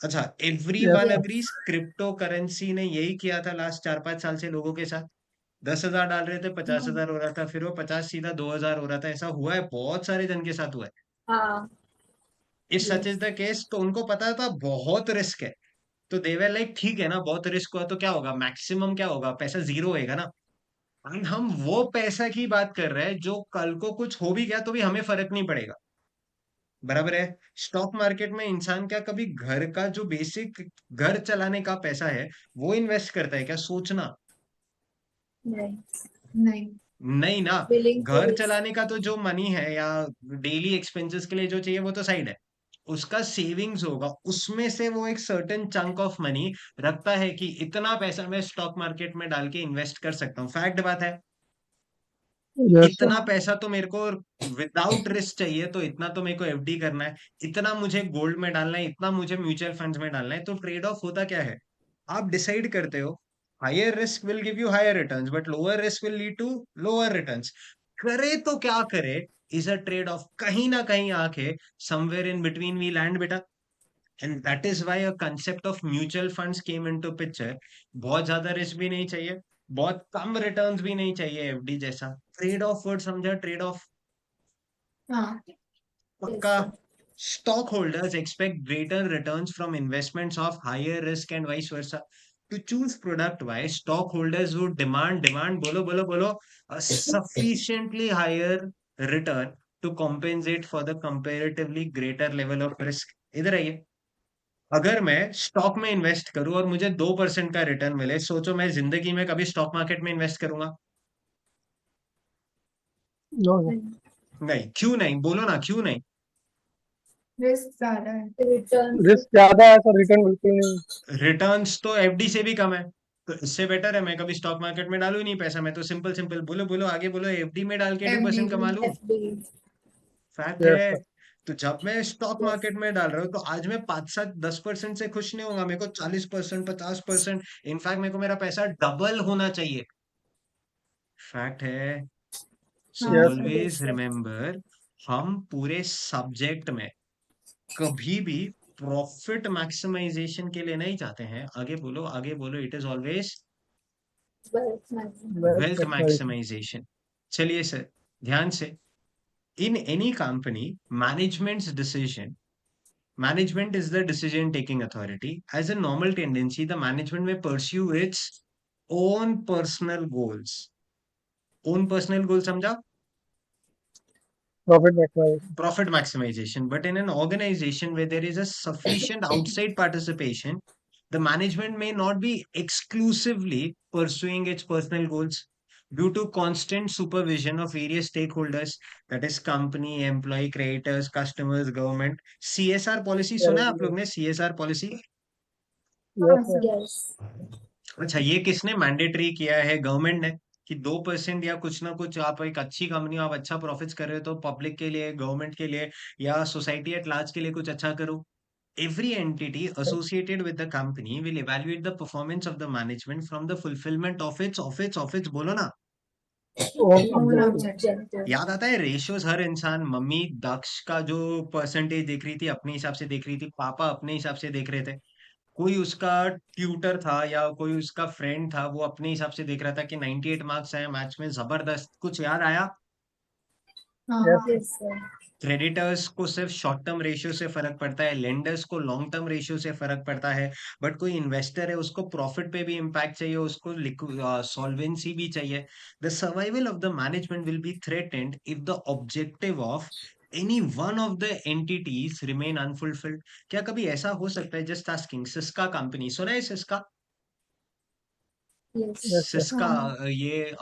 अच्छा, every yes one sir agrees, crypto currency ने यही किया था लास्ट 4-5 साल से लोगों के साथ। 10,000 डाल रहे थे, 50,000 हो रहा था, फिर वो 50 सीधा 2,000 हो रहा था। ऐसा हुआ है, बहुत सारे जन के साथ हुआ है। हाँ. If such is Yes. The case, तो उनको पता था बहुत रिस्क है, तो दे वर लाइक ठीक है ना, बहुत रिस्क हुआ तो क्या होगा, मैक्सिमम क्या होगा, पैसा जीरो होएगा ना। एंड हम वो पैसा की बात कर रहे हैं जो कल को कुछ हो भी गया तो भी हमें फर्क नहीं पड़ेगा, बराबर है। स्टॉक मार्केट में इंसान क्या कभी घर का जो बेसिक घर चलाने का पैसा है वो इन्वेस्ट करता है क्या? सोचना। नहीं. नहीं नहीं ना। Willing to घर risk. चलाने का तो जो मनी है या डेली एक्सपेंसेस के लिए जो चाहिए वो तो साइड है, उसका सेविंग्स होगा, उसमें से वो एक सर्टेन चंक ऑफ मनी रखता है कि इतना पैसा मैं स्टॉक मार्केट में डाल के इन्वेस्ट कर सकता हूँ। फैक्ट बात है, यस सर इतना पैसा तो मेरे को विदाउट रिस्क चाहिए, तो इतना तो मेरे को एफडी करना है, इतना मुझे गोल्ड में डालना है, इतना मुझे म्यूचुअल फंड्स में डालना है। तो ट्रेड ऑफ होता क्या है, आप डिसाइड करते हो higher risk will give you higher returns but lower risk will lead to lower returns. करे तो क्या करे, इज अ ट्रेड ऑफ। कहीं ना कहीं आके somewhere in between we land बेटा। And that is why a concept of mutual funds came into picture. बहुत ज्यादा रिस्क भी नहीं चाहिए, बहुत कम रिटर्न्स भी नहीं चाहिए, एफडी जैसा। ट्रेड ऑफ वर्ड समझा, ट्रेड ऑफ हाँ Yes, पक्का। sir. Stockholders expect greater returns from investments of higher risk and vice versa. To choose product Y, stockholders would demand, bolo, a sufficiently higher return to compensate for the comparatively greater level of risk. इधर आइए, अगर मैं stock में invest करूं और मुझे 2% का return मिले, सोचो मैं जिंदगी में कभी स्टॉक मार्केट में इन्वेस्ट करूंगा? नो सर नहीं। क्यों नहीं? बोलो ना, क्यों नहीं? रिस्क ज्यादा है। Return. रिस्क ज्यादा है सर रिटर्न बिल्कुल नहीं रिटर्न्स तो एफडी से भी कम है, तो इससे बेटर है मैं कभी स्टॉक मार्केट में डालू ही नहीं पैसा। मैं तो सिंपल सिंपल बोलो आगे बोलो, एफडी में डाल के एफडी 2% कमा लूं। FD. फैक्ट यस है। सर तो जब मैं स्टॉक Yes. मार्केट में डाल रहा हूँ तो आज मैं 5-7-10% से खुश नहीं होगा, मेरे को 40%, 50%, इनफैक्ट मेरे को मेरा पैसा डबल होना चाहिए। फैक्ट है। सो हाँ yes sir. Always Yes, sir. Remember, हम पूरे सब्जेक्ट में कभी भी प्रॉफिट मैक्सिमाइजेशन के लिए नहीं जाते हैं। आगे बोलो, आगे बोलो। It is always wealth maximization. wealth wealth maximization. Maximisation. चलिए सर, ध्यान से। In any company, management's decision, management is the decision taking authority. As a normal tendency, the management may pursue its own personal goals. Own personal goal समझा? Profit maximization. Profit maximization. But in an organization where there is a sufficient outside participation, the management may not be exclusively pursuing its personal goals due to constant supervision of various stakeholders, that is company, employee, creators, customers, government. CSR policy Yeah, सुना है आप yes, लोग ने? CSR policy? yes, हाँ sir. Sir Yes. अच्छा, ये किसने mandatory किया है? गवर्नमेंट ने। कि 2% या कुछ ना कुछ, आप एक अच्छी कंपनी हो, आप अच्छा प्रॉफिट्स कर रहे हो, तो पब्लिक के लिए, गवर्नमेंट के लिए या सोसाइटी एट लार्ज के लिए कुछ अच्छा करो। Every entity associated with the company will evaluate the performance of the management from the fulfillment of its बोलो ना। Own own objective. objective Objective. याद आता है रेशियोज? हर इंसान, मम्मी दक्ष का जो परसेंटेज देख रही थी अपने हिसाब से देख रही थी, पापा अपने हिसाब से देख रहे थे, कोई उसका ट्यूटर था या कोई उसका फ्रेंड था, वो अपने हिसाब से देख रहा था कि 98 मार्क्स आए मैथ्स में, जबरदस्त। कुछ याद आया? हाँ Yes, हाँ Yes, sir. क्रेडिटर्स को सिर्फ शॉर्ट टर्म रेशियो से फर्क पड़ता है, लेंडर्स को लॉन्ग टर्म रेशियो से फर्क पड़ता है। बट कोई इन्वेस्टर है, उसको प्रॉफिट पे भी इम्पैक्ट चाहिए, उसको सॉल्वेंसी भी चाहिए। The survival of the management will be threatened if the objective of any one of the entities remain unfulfilled. क्या कभी ऐसा हो सकता है? Just asking. सिस्का कंपनी सुना है? Syska, Yes. yes, sir. Syska हाँ ये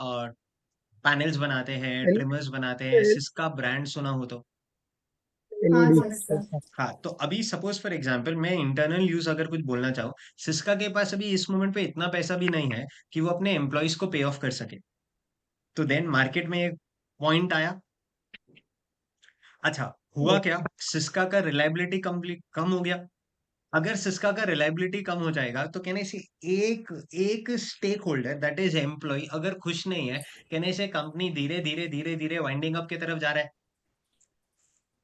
पैनल्स बनाते हैं, L- ट्रिमर्स बनाते हैं। L- सिस्का ब्रांड सुना हो तो? हाँ LED. Sir Yes, Yes, sir. sir. हाँ, तो अभी सपोज फॉर एग्जांपल मैं इंटरनल यूज अगर कुछ बोलना चाहूँ, सिस्का के पास अभी इस मोमेंट पे इतना पैसा भी नहीं है कि वो अपने एम्प्लॉयज को पे ऑफ कर सके। तो देन मार्केट में एक पॉइंट आया। अच्छा, हुआ Yes, क्या? सिस्का का रिलायबिलिटी कम हो गया। अगर सिस्का का रिलायबिलिटी कम हो जाएगा तो कहने से एक एक stakeholder, that is employ, अगर खुश नहीं है, कहने से कंपनी धीरे धीरे धीरे धीरे वाइंडिंग अप की तरफ जा रहा है।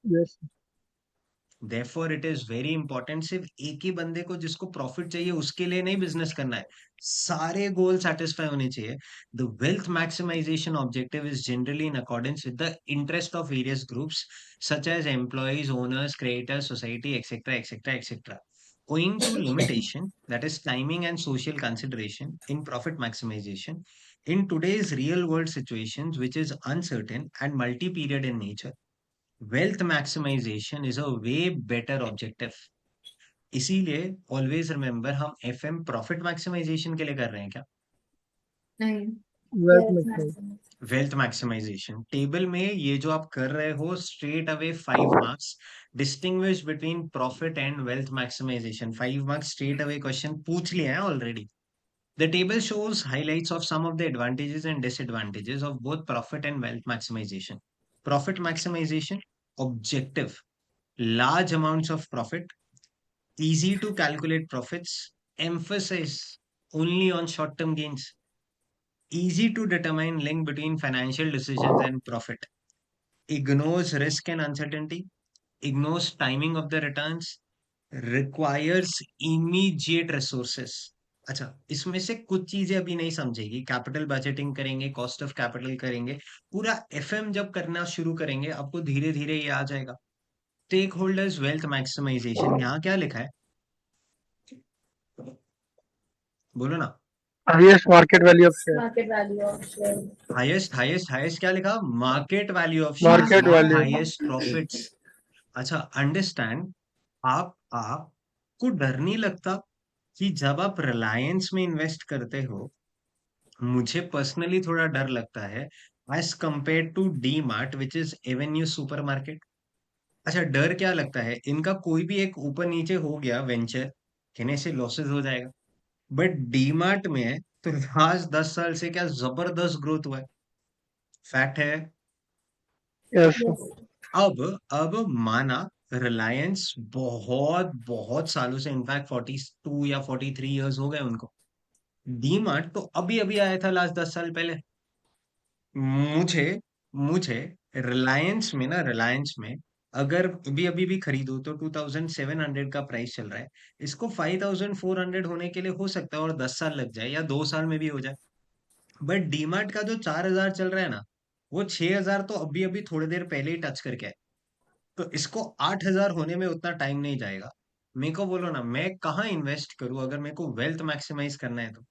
yes, Therefore, it is very important, सिर्फ एक ही बंदे को जिसको प्रॉफिट चाहिए उसके लिए नहीं बिजनेस करना है, सारे गोल सेटिस्फाई होने चाहिए। The wealth maximisation objective is generally in accordance with the interest of various groups such as employees, owners, creators, society, etcetera etcetera etcetera. Owing to limitation, that is timing and social consideration in profit maximization, in today's real world situations, which is uncertain and multi-period in nature, wealth maximization is a way better objective. इसीलिए always remember, हम FM profit maximization के लिए कर रहे हैं क्या? नहीं wealth Wealth maximization. maximization. Wealth maximization table में ये जो आप कर रहे हो, straight away 5 marks, distinguish between profit and wealth maximization. 5 marks straight away question पूछ लिए हैं already. The table shows highlights of some of the advantages and disadvantages of both profit and wealth maximization. Profit maximization objective: large amounts of profit, easy to calculate profits, emphasis only on short term gains, easy to determine link between financial decisions and profit, ignores risk and uncertainty, ignores timing of the returns, requires immediate resources। अच्छा, इसमें से कुछ चीजें अभी नहीं समझेगी। Capital budgeting करेंगे, cost of capital करेंगे, पूरा एफएम जब करना शुरू करेंगे, आपको धीरे धीरे ये आ जाएगा। स्टेक होल्डर्स वेल्थ मैक्सिमाइजेशन, यहाँ क्या लिखा है? बोलो ना। Highest market value of share. Market value of share. Highest highest highest क्या लिखा? Market value of shares, Market not value. Highest profits. अच्छा, अंडरस्टैंड। आपको डर नहीं लगता कि जब आप रिलायंस में इन्वेस्ट करते हो, मुझे पर्सनली थोड़ा डर लगता है as compare to DMart which is avenue supermarket. अच्छा, डर क्या लगता है? इनका कोई भी एक ऊपर नीचे हो गया वेंचर, कहने से लॉसेस हो जाएगा। बट डी मार्ट में है तो लास्ट 10 साल से क्या जबरदस्त ग्रोथ हुआ है, फैक्ट है। Yes, sir. Yes. अब माना रिलायंस बहुत बहुत सालों से, इनफैक्ट 42 या 43 इयर्स हो गए उनको, डीमार्ट तो अभी अभी आया था लास्ट 10 साल पहले। मुझे मुझे रिलायंस में अगर अभी अभी भी खरीदो तो 2700 का प्राइस चल रहा है। इसको 5400 होने के लिए हो सकता है और 10 साल लग जाए या 2 साल में भी हो जाए। बट डीमार्ट का जो 4000 चल रहा है ना, वो 6000 तो अभी अभी थोड़ी देर पहले ही टच करके आए। तो इसको 8000 होने में उतना टाइम नहीं जाएगा। मेरे को बोलो ना, मैं कहाँ इन्वेस्ट करूँ अगर मेरे को वेल्थ मैक्सिमाइज करना है तो?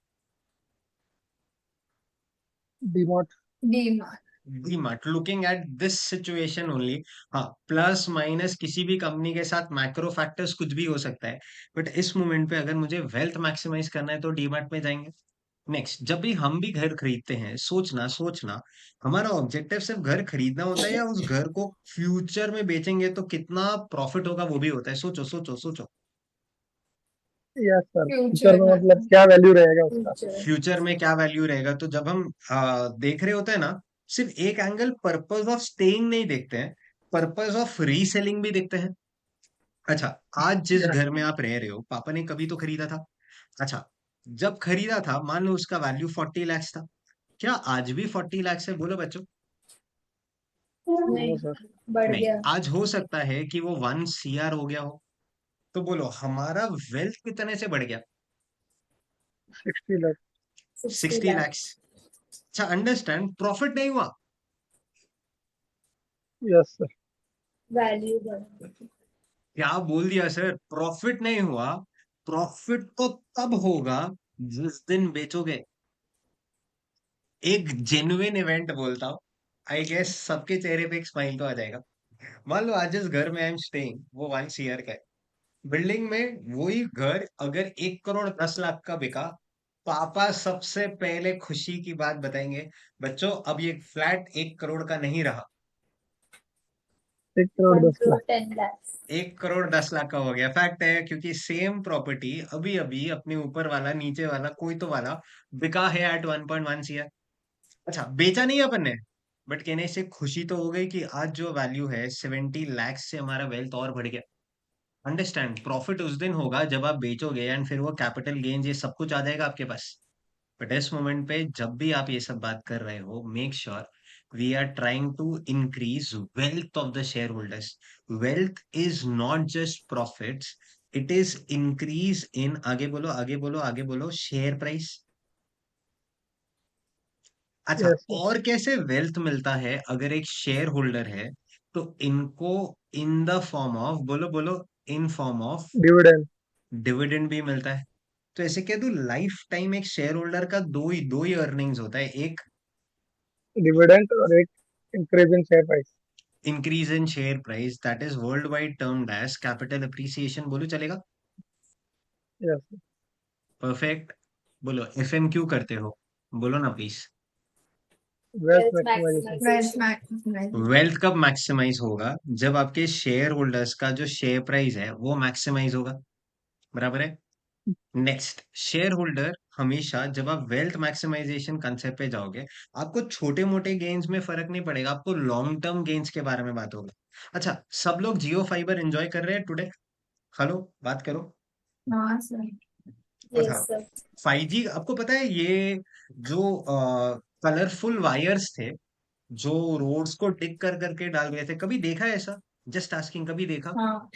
DMart. DMart. DMart, looking at this situation only. हाँ, प्लस माइनस किसी भी कंपनी के साथ मैक्रो फैक्टर्स कुछ भी हो सकता है, बट इस मोमेंट पे अगर मुझे वेल्थ मैक्सिमाइज करना है तो डीमार्ट में जाएंगे। नेक्स्ट, जब भी हम भी घर खरीदते हैं, सोचना सोचना, हमारा ऑब्जेक्टिव सिर्फ घर खरीदना होता है या उस घर को फ्यूचर में बेचेंगे तो कितना प्रॉफिट होगा वो भी होता है? सोचो सोचो सोचो। यस सर, फ्यूचर फ्यूचर में में। मतलब क्या वैल्यू रहेगा उसका। फ्यूचर। फ्यूचर में क्या वैल्यू रहेगा? तो जब हम देख रहे होते हैं ना, सिर्फ एक एंगल पर्पस ऑफ स्टेइंग नहीं देखते हैं, पर्पस ऑफ रीसेलिंग भी देखते हैं। अच्छा, आज जिस यस। घर में आप रह रहे हो, पापा ने कभी तो खरीदा था। अच्छा, जब खरीदा था मान लो उसका वैल्यू 40 lakhs था। क्या आज भी 40 lakhs है? बोलो बच्चों। नो नहीं, सर। बढ़ नहीं, गया। आज हो सकता है कि वो 1 CR हो गया हो। तो बोलो हमारा वेल्थ कितने से बढ़ गया? 60 लाख। 60 60 लाख। lakhs। अच्छा, अंडरस्टैंड, प्रॉफिट नहीं हुआ। Yes sir. वैल्यू बढ़। क्या बोल दिया सर? प्रॉफिट नहीं हुआ। प्रॉफिट तो तब होगा जिस दिन बेचोगे। एक जेन्युइन इवेंट बोलता हूँ, आई गेस सबके चेहरे पे एक स्माइल तो आ जाएगा। मान लो आज जिस घर में आई एम स्टेइंग वो 1 CR का है। बिल्डिंग में वही घर अगर 1 करोड़ 10 लाख का बिका, पापा सबसे पहले खुशी की बात बताएंगे, बच्चों अब ये फ्लैट 1 करोड़ का नहीं रहा, 1 करोड़ 10 लाख। 1 crore 10 lakhs। 1 करोड़ 10 लाख का हो गया। फैक्ट है, क्योंकि सेम प्रॉपर्टी अभी अभी अपने ऊपर वाला नीचे वाला कोई तो वाला बिका है एट 1.1 CR। अच्छा, बेचा नहीं अपन ने, बट कहने से खुशी तो हो गई कि आज जो वैल्यू है 70 lakhs से हमारा वेल्थ और बढ़ गया। अंडरस्टैंड, प्रॉफिट उस दिन होगा जब आप बेचोगे एंड फिर वो कैपिटल गेन्स ये सब कुछ आ जाएगा आपके पास। बट इस मोमेंट पे जब भी आप ये सब बात कर रहे हो, make sure we are trying to increase wealth of the shareholders. Wealth is not just profits, it is increase in, आगे बोलो आगे बोलो आगे बोलो, शेयर प्राइस। अच्छा, यस सर। और कैसे वेल्थ मिलता है? अगर एक शेयर होल्डर है तो इनको इन द फॉर्म ऑफ, बोलो बोलो, in form of dividend. Dividend भी मिलता है। तो ऐसे कह दो, लाइफ टाइम एक शेयर होल्डर का दो ही अर्निंग्स होता है। एक डिविडेंड और एक increase in share price. Increase in share price, that is world wide termed as capital appreciation. बोलो चलेगा? Yes sir. परफेक्ट। बोलो FMQ करते हो? बोलो ना please. Wealth Wealth maximization. Wealth maximization। Maximization. Wealth कब मैक्सिमाइज होगा? जब आपके शेयर होल्डर्स का जो शेयर प्राइस है वो मैक्सिमाइज होगा। बराबर है? नेक्स्ट, शेयर होल्डर हमेशा, जब आप वेल्थ मैक्सिमाइजेशन कंसेप्ट पे जाओगे, आपको छोटे मोटे गेन्स में फर्क नहीं पड़ेगा, आपको लॉन्ग टर्म गेन्स के बारे में बात होगा। अच्छा, सब लोग जियो फाइबर एंजॉय कर रहे हैं टुडे? हेलो, बात करो। हाँ सर। अच्छा, Yes sir। 5G आपको पता है ये जो कलरफुल वायर्स थे जो रोड्स को डिग कर करके डाल गए थे, कभी देखा है ऐसा? जस्ट आस्किंग, कभी देखा? हाँ।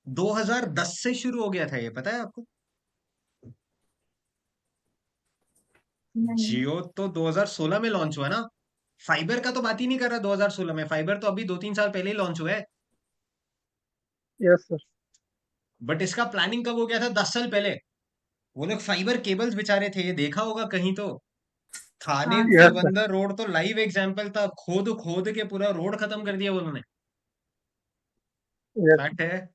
2010 से शुरू हो गया था ये, पता है आपको? नहीं। जियो तो 2016 में लॉन्च हुआ ना। फाइबर का तो बात ही नहीं कर रहा 2016 में, फाइबर तो अभी 2-3 साल पहले ही लॉन्च हुआ है। Yes sir. बट इसका प्लानिंग कब हो गया था? 10 साल पहले। वो लोग फाइबर केबल्स बिछा रहे थे, ये देखा होगा कहीं तो। थाने हाँ sir. Yes sir. Porbandar road तो लाइव एग्जाम्पल था, खोद खोद के पूरा रोड खत्म कर दिया उन्होंने। यस। फैक्ट है।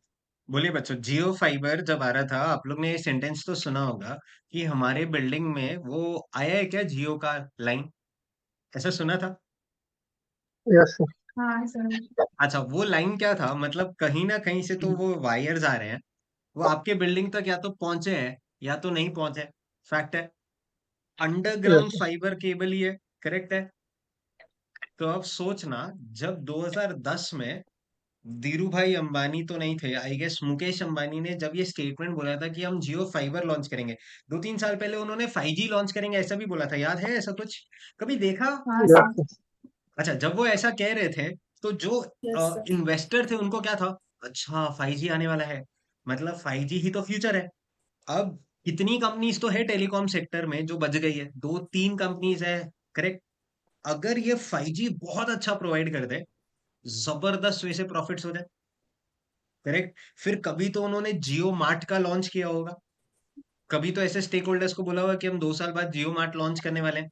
बोलिए बच्चों, जियो फाइबर जब आ रहा था, आप लोग ने ये सेंटेंस तो सुना होगा कि हमारे बिल्डिंग में वो आया है क्या जियो का लाइन? ऐसा सुना था? Yes sir. हाँ सर। अच्छा, वो लाइन क्या था? मतलब कहीं ना कहीं से तो वो वायर्स आ रहे हैं, वो आपके बिल्डिंग तक या तो पहुंचे हैं या तो नहीं पहुंचे। फैक्ट है, yes underground sir. Fibre cable ही है। करेक्ट है? तो अब सोचना, जब 2010 में धीरू भाई अंबानी तो नहीं थे, आई गेस मुकेश अंबानी ने जब ये स्टेटमेंट बोला था कि हम जियो फाइबर लॉन्च करेंगे, 2-3 साल पहले उन्होंने 5G लॉन्च करेंगे ऐसा भी बोला था, याद है ऐसा कुछ? कभी देखा? हाँ यस सर। सर। अच्छा, जब वो ऐसा कह रहे थे तो जो Yes, sir. इन्वेस्टर थे उनको क्या था, अच्छा 5G आने वाला है, मतलब 5G ही तो फ्यूचर है। अब कितनी कंपनीज तो है टेलीकॉम सेक्टर में जो बच गई है, 2-3 कंपनीज है, करेक्ट। अगर ये 5G बहुत अच्छा प्रोवाइड कर दे, जबरदस्त वे से प्रॉफिट्स हो जाए, करेक्ट। फिर कभी तो उन्होंने जियो मार्ट का लॉन्च किया होगा, कभी तो ऐसे स्टेक होल्डर्स को बोला होगा कि हम 2 साल बाद जियो मार्ट लॉन्च करने वाले हैं।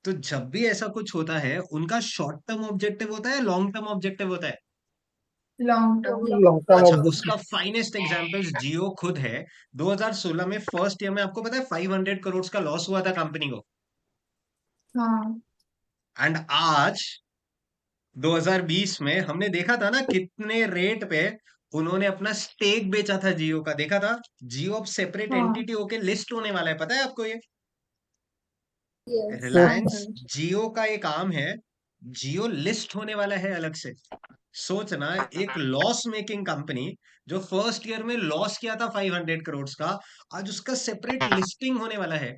तो जब भी ऐसा कुछ होता है, उनका शॉर्ट टर्म ऑब्जेक्टिव होता है, लॉन्ग टर्म ऑब्जेक्टिव होता है। Long term. लॉन्ग टर्म अच्छा, ऑब्जेक्टिव। उसका फाइनेस्ट एग्जांपल्स जियो खुद है। 2016 में फर्स्ट ईयर में आपको पता है 500 करोड़ का लॉस हुआ था कंपनी को, हाँ एंड आज 2020 में हमने देखा था ना कितने रेट पे उन्होंने अपना स्टेक बेचा था जियो का, देखा था। जियो अब सेपरेट हाँ। एंटिटी होके लिस्ट होने वाला है, पता है आपको ये? Yes. यस हाँ रिलायंस सर। जियो का एक आम है, जियो लिस्ट होने वाला है अलग से। सोचना, एक लॉस मेकिंग कंपनी जो फर्स्ट ईयर में लॉस किया था 500 करोड़ का, आज उसका सेपरेट लिस्टिंग होने वाला है।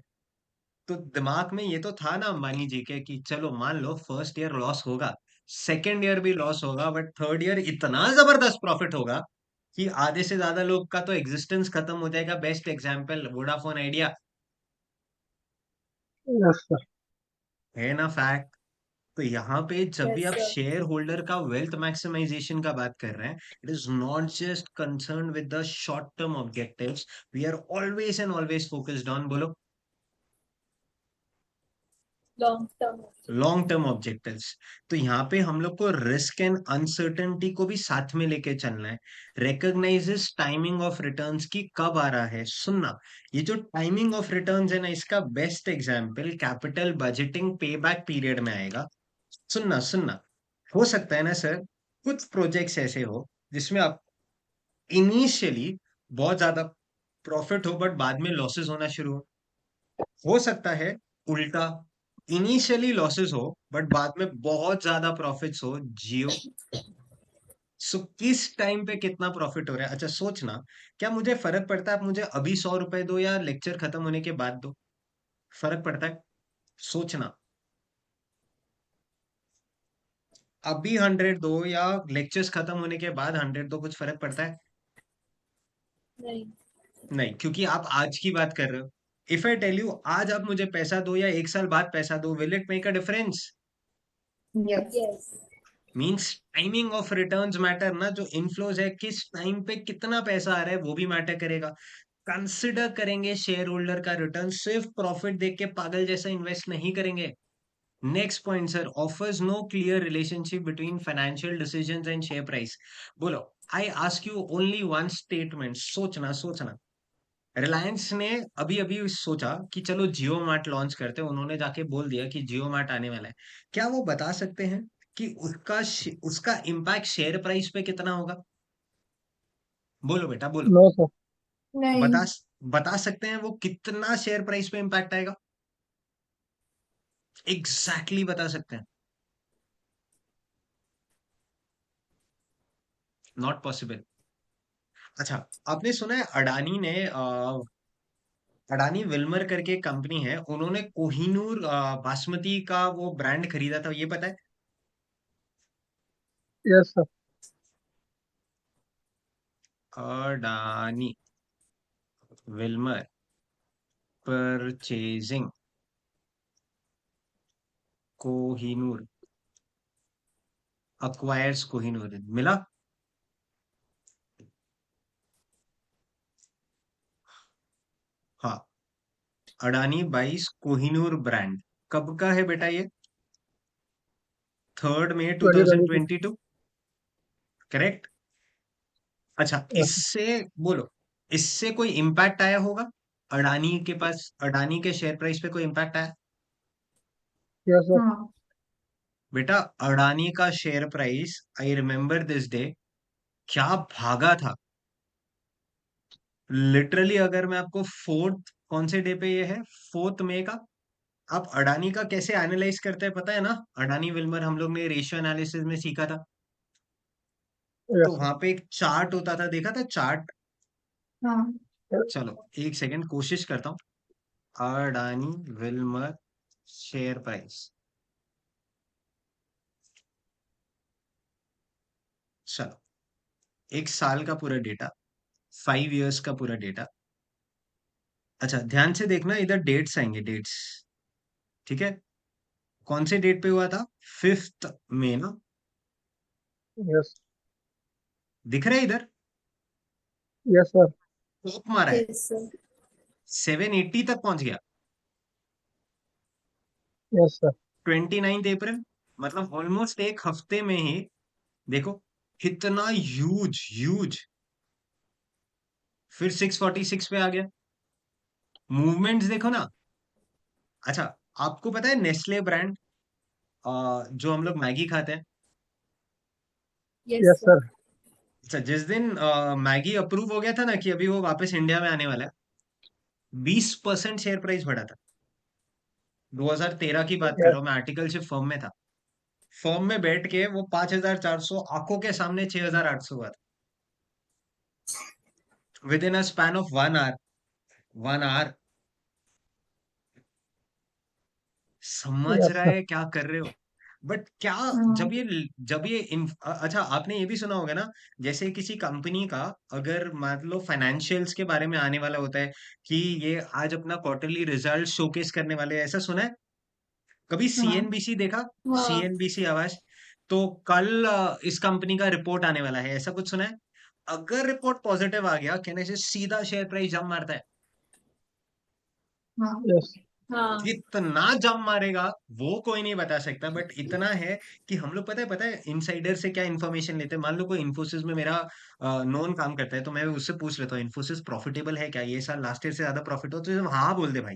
तो दिमाग में ये तो था ना अंबानी जी के कि चलो मान लो फर्स्ट ईयर लॉस होगा, सेकेंड ईयर भी लॉस होगा, बट थर्ड ईयर इतना जबरदस्त प्रॉफिट होगा कि आधे से ज्यादा लोग का तो एग्जिस्टेंस खत्म हो जाएगा। Best example Vodafone idea, yes sir. है ना फैक्ट। तो यहाँ पे जब भी Yes, आप sir. शेयर होल्डर का वेल्थ मैक्सिमाइजेशन का बात कर रहे हैं, it is not just concern with the short term objectives, we are always and always focused on, बोलो, Long term. Long term objectives. तो यहाँ पे हम लोग को रिस्क एंड अनसर्टेनिटी को भी साथ में लेके चलना है। रिकॉग्नाइजेस टाइमिंग ऑफ रिटर्न्स की कब आ रहा है, सुनना। ये जो टाइमिंग ऑफ रिटर्न्स है ना, इसका बेस्ट एग्जांपल कैपिटल बजटिंग पे बैक पीरियड में आएगा। सुनना सुनना, हो सकता है ना सर, कुछ प्रोजेक्ट्स ऐसे हो जिसमें आप इनिशियली बहुत ज्यादा प्रॉफिट हो बट बाद में लॉसेस होना शुरू हो सकता है उल्टा, इनिशियली लॉसेस हो बट बाद में बहुत ज्यादा प्रॉफिट्स हो, जियो। सो किस टाइम पे कितना प्रॉफिट हो रहा है, अच्छा सोचना। क्या मुझे फर्क पड़ता है आप मुझे अभी 100 रुपए दो या लेक्चर खत्म होने के बाद दो, फर्क पड़ता है? सोचना, अभी 100 दो या लेक्चर्स खत्म होने के बाद 100 दो, कुछ फर्क पड़ता है? नहीं. नहीं, क्योंकि आप आज की बात कर रहे हो। इफ आई टेल यू आज आप मुझे पैसा दो या 1 साल बाद पैसा दो, will it make a difference? Yes. Yes. Means timing of returns matter ना, जो इनफ्लोज है किस टाइम पे कितना पैसा आ रहा है वो भी मैटर करेगा। कंसिडर करेंगे शेयर होल्डर का रिटर्न, सिर्फ प्रॉफिट देख के पागल जैसा इन्वेस्ट नहीं करेंगे। Next point sir, offers no clear relationship between financial decisions and share price. बोलो, I ask you only one statement, सोचना सोचना। रिलायंस ने अभी अभी सोचा कि चलो जियो मार्ट लॉन्च करते हैं, उन्होंने जाके बोल दिया कि जियो मार्ट आने वाला है। क्या वो बता सकते हैं कि उसका इम्पैक्ट शेयर प्राइस पे कितना होगा? बोलो बेटा बोलो, नो सर। नहीं। बता बता सकते हैं वो कितना शेयर प्राइस पे इम्पैक्ट आएगा? एग्जैक्टली बता सकते हैं? Not possible. अच्छा, आपने सुना है अडानी ने अडानी विल्मर करके कंपनी है, उन्होंने कोहिनूर बासमती का वो ब्रांड खरीदा था, ये पता है? Yes sir. Adani Wilmer purchasing Kohinoor, acquires Kohinoor, मिला। हाँ, अडानी बाइस कोहिनूर ब्रांड। कब का है बेटा ये? 3 मई 2022। 2022, करेक्ट। अच्छा, यस। इससे बोलो, इससे कोई इम्पैक्ट आया होगा? अडानी के पास, अडानी के शेयर प्राइस पे कोई इम्पैक्ट आया? Yes sir. हाँ। बेटा, अडानी का share price, I remember this day, क्या भागा था। लिटरली अगर मैं आपको फोर्थ, कौन से डे पे ये है, 4 मई का, आप अडानी का कैसे एनालाइज करते हैं पता है ना? अडानी विल्मर हम लोग ने रेशियो एनालिसिस में सीखा था। तो यस वहां पे एक चार्ट होता था, देखा था चार्ट? हाँ। सर। चलो एक सेकंड कोशिश करता हूँ। अडानी विल्मर शेयर प्राइस, चलो, एक साल का पूरा डेटा, 5 years का पूरा डेटा। अच्छा, ध्यान से देखना, इधर डेट्स आएंगे, डेट्स। ठीक है, कौन से डेट पे हुआ था? 5 मई ना? यस दिख रहा है इधर? यस सर टॉप मारा है, Yes, sir. 780 तक पहुंच गया। यस सर 29 अप्रैल, मतलब ऑलमोस्ट एक हफ्ते में ही देखो कितना ह्यूज ह्यूज। फिर 646 पे आ गया। मूवमेंट्स देखो ना। अच्छा, आपको पता है नेस्ले ब्रांड, जो हम लोग मैगी खाते हैं। Yes, yes sir. सर अच्छा, जिस दिन मैगी अप्रूव हो गया था ना कि अभी वो वापस इंडिया में आने वाला है, 20% शेयर प्राइस बढ़ा था। 2013 की बात कर रहा यस हूँ मैं, आर्टिकल शिप फर्म में था। फर्म में बैठ के वो 5,400 आंखों के सामने 6,800 हुआ था, within a span of 1 hour. 1 hour, समझ यस रहा सर है क्या कर रहे हो? बट क्या, हाँ अच्छा, आपने ये भी सुना होगा ना, जैसे किसी कंपनी का अगर मान लो फाइनेंशियल्स के बारे में आने वाला होता है कि ये आज अपना क्वार्टरली रिजल्ट शोकेस करने वाले हैं, ऐसा सुना है कभी? हाँ सीएनबीसी देखा? हाँ. सीएनबीसी आवाज। तो कल इस कंपनी का रिपोर्ट आने वाला है, ऐसा कुछ सुना है? अगर रिपोर्ट पॉजिटिव आ गया, कहने से सीधा शेयर प्राइस जंप मारता है। हाँ यस हाँ. कितना जंप मारेगा वो कोई नहीं बता सकता, बट इतना है कि हम लोग, पता है इनसाइडर से क्या इन्फॉर्मेशन लेते हैं। मान लो कोई इन्फोसिस में मेरा नोन काम करता है, तो मैं उससे पूछ लेता हूँ इन्फोसिस प्रॉफिटेबल है क्या, ये साल लास्ट ईयर से ज्यादा प्रॉफिट हो? तो हाँ बोल दे भाई,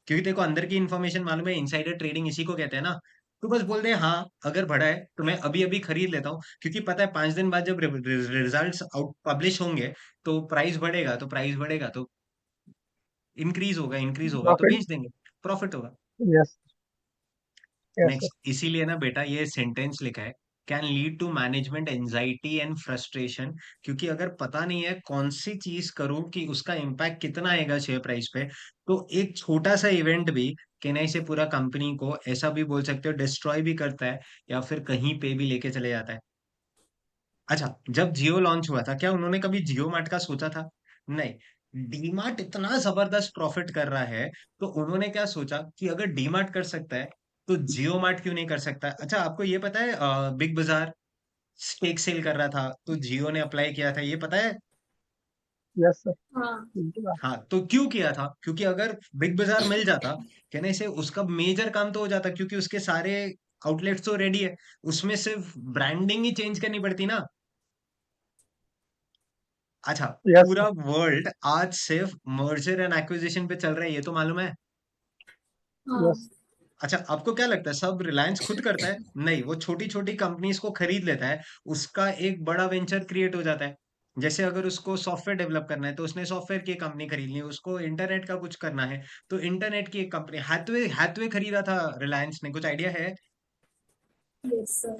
क्योंकि तेरे को अंदर की इन्फॉर्मेशन मालूम है। इनसाइडर ट्रेडिंग इसी को कहते हैं ना। तो बस बोल दे हाँ, अगर बढ़ा है तो मैं अभी अभी खरीद लेता हूँ, क्योंकि पता है 5 दिन बाद जब रिजल्ट्स आउट पब्लिश होंगे तो प्राइस बढ़ेगा, तो प्राइस बढ़ेगा तो इंक्रीज होगा तो प्रॉफिट बेच देंगे, प्रॉफिट होगा। यस यस सर नेक्स्ट, इसीलिए ना बेटा ये सेंटेंस लिखा है, can lead to management anxiety and frustration. क्योंकि अगर पता नहीं है कौन सी चीज करूं कि उसका इम्पैक्ट कितना आएगा शेयर प्राइस पे, तो एक छोटा सा इवेंट भी कहने से पूरा कंपनी को, ऐसा भी बोल सकते हो, डिस्ट्रॉय भी करता है या फिर कहीं पे भी लेके चले जाता है। अच्छा, जब जियो लॉन्च हुआ था, क्या उन्होंने कभी जियो मार्ट का सोचा था? नहीं। डीमार्ट इतना जबरदस्त प्रॉफिट कर रहा है, तो उन्होंने क्या सोचा कि अगर डीमार्ट कर सकता है तो जियो मार्ट क्यों नहीं कर सकता? अच्छा, आपको ये पता है बिग बाजार स्टेक सेल कर रहा था तो जियो ने अप्लाई किया था, ये पता है? यस सर हाँ. बिल्कुल हाँ, तो क्यों किया था? क्योंकि अगर बिग बाजार मिल जाता, कहने से उसका मेजर काम तो हो जाता, क्योंकि उसके सारे आउटलेट्स तो रेडी है, उसमें सिर्फ ब्रांडिंग ही चेंज करनी पड़ती ना। अच्छा, यस पूरा वर्ल्ड आज सिर्फ मर्जर एंड एक्विजिशन पे चल रहा है, ये तो मालूम है। हाँ. यस अच्छा, आपको क्या लगता है सब रिलायंस खुद करता है? नहीं, वो छोटी छोटी कंपनीज को खरीद लेता है, उसका एक बड़ा वेंचर क्रिएट हो जाता है। जैसे अगर उसको सॉफ्टवेयर डेवलप करना है तो उसने सॉफ्टवेयर की एक कंपनी खरीद ली, उसको इंटरनेट का कुछ करना है तो इंटरनेट की एक कंपनी, हैथवे हैथवे खरीदा था रिलायंस ने, कुछ आइडिया है? Yes, sir.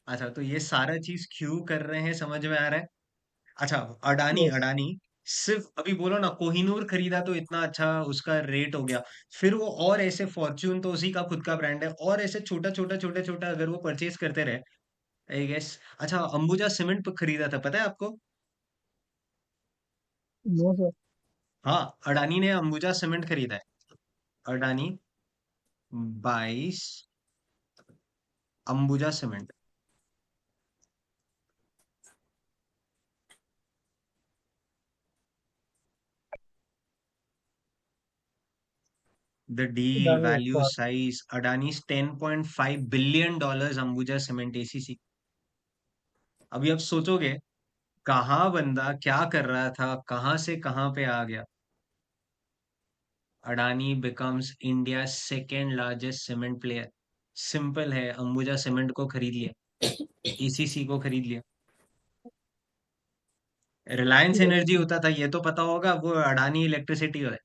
अच्छा, तो ये सारा चीज क्यों कर रहे हैं, समझ में आ रहा है? अच्छा, अडानी यस अडानी सिर्फ अभी बोलो ना, कोहिनूर खरीदा तो इतना अच्छा उसका रेट हो गया। फिर वो और ऐसे, फॉर्च्यून तो उसी का खुद का ब्रांड है, और ऐसे छोटा छोटा छोटा छोटा अगर वो परचेज करते रहे, आई गेस। अच्छा, अंबुजा सीमेंट खरीदा था, पता है आपको? नो सर हाँ, अडानी ने अंबुजा सीमेंट खरीदा है। अडानी बाइस Ambuja cement. The deal Adani value acquire size Adanis $10.5 billion, Ambuja cement ACC. अभी आप सोचोगे कहाँ बंदा क्या कर रहा था, कहाँ से कहाँ पे आ गया। Adani becomes India second largest cement player. Simple है, अंबुजा सीमेंट को खरीद लिया, ईसीसी को खरीद लिया। रिलायंस यस एनर्जी होता था, ये तो पता होगा, वो अडानी इलेक्ट्रिसिटी है।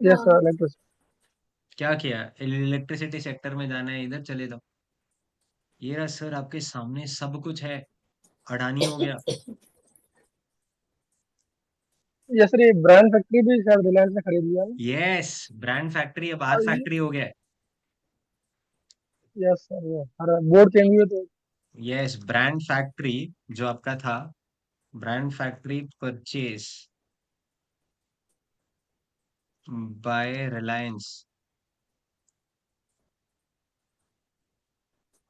यस हाँ. सर इलेक्ट्रिसिटी क्या किया? इलेक्ट्रिसिटी सेक्टर में जाना है, इधर चले जाओ। ये रहा सर आपके सामने, सब कुछ है, अडानी हो गया। यस सर ये ब्रांड फैक्ट्री भी शायद रिलायंस ने खरीद लिया ना यस, ब्रांड फैक्ट्री अब आज फैक्ट्री हो गया है। यस सर वो हर बोर्ड चेंज हुए तो यस, ब्रांड फैक्ट्री जो आपका था, brand factory purchase by Reliance.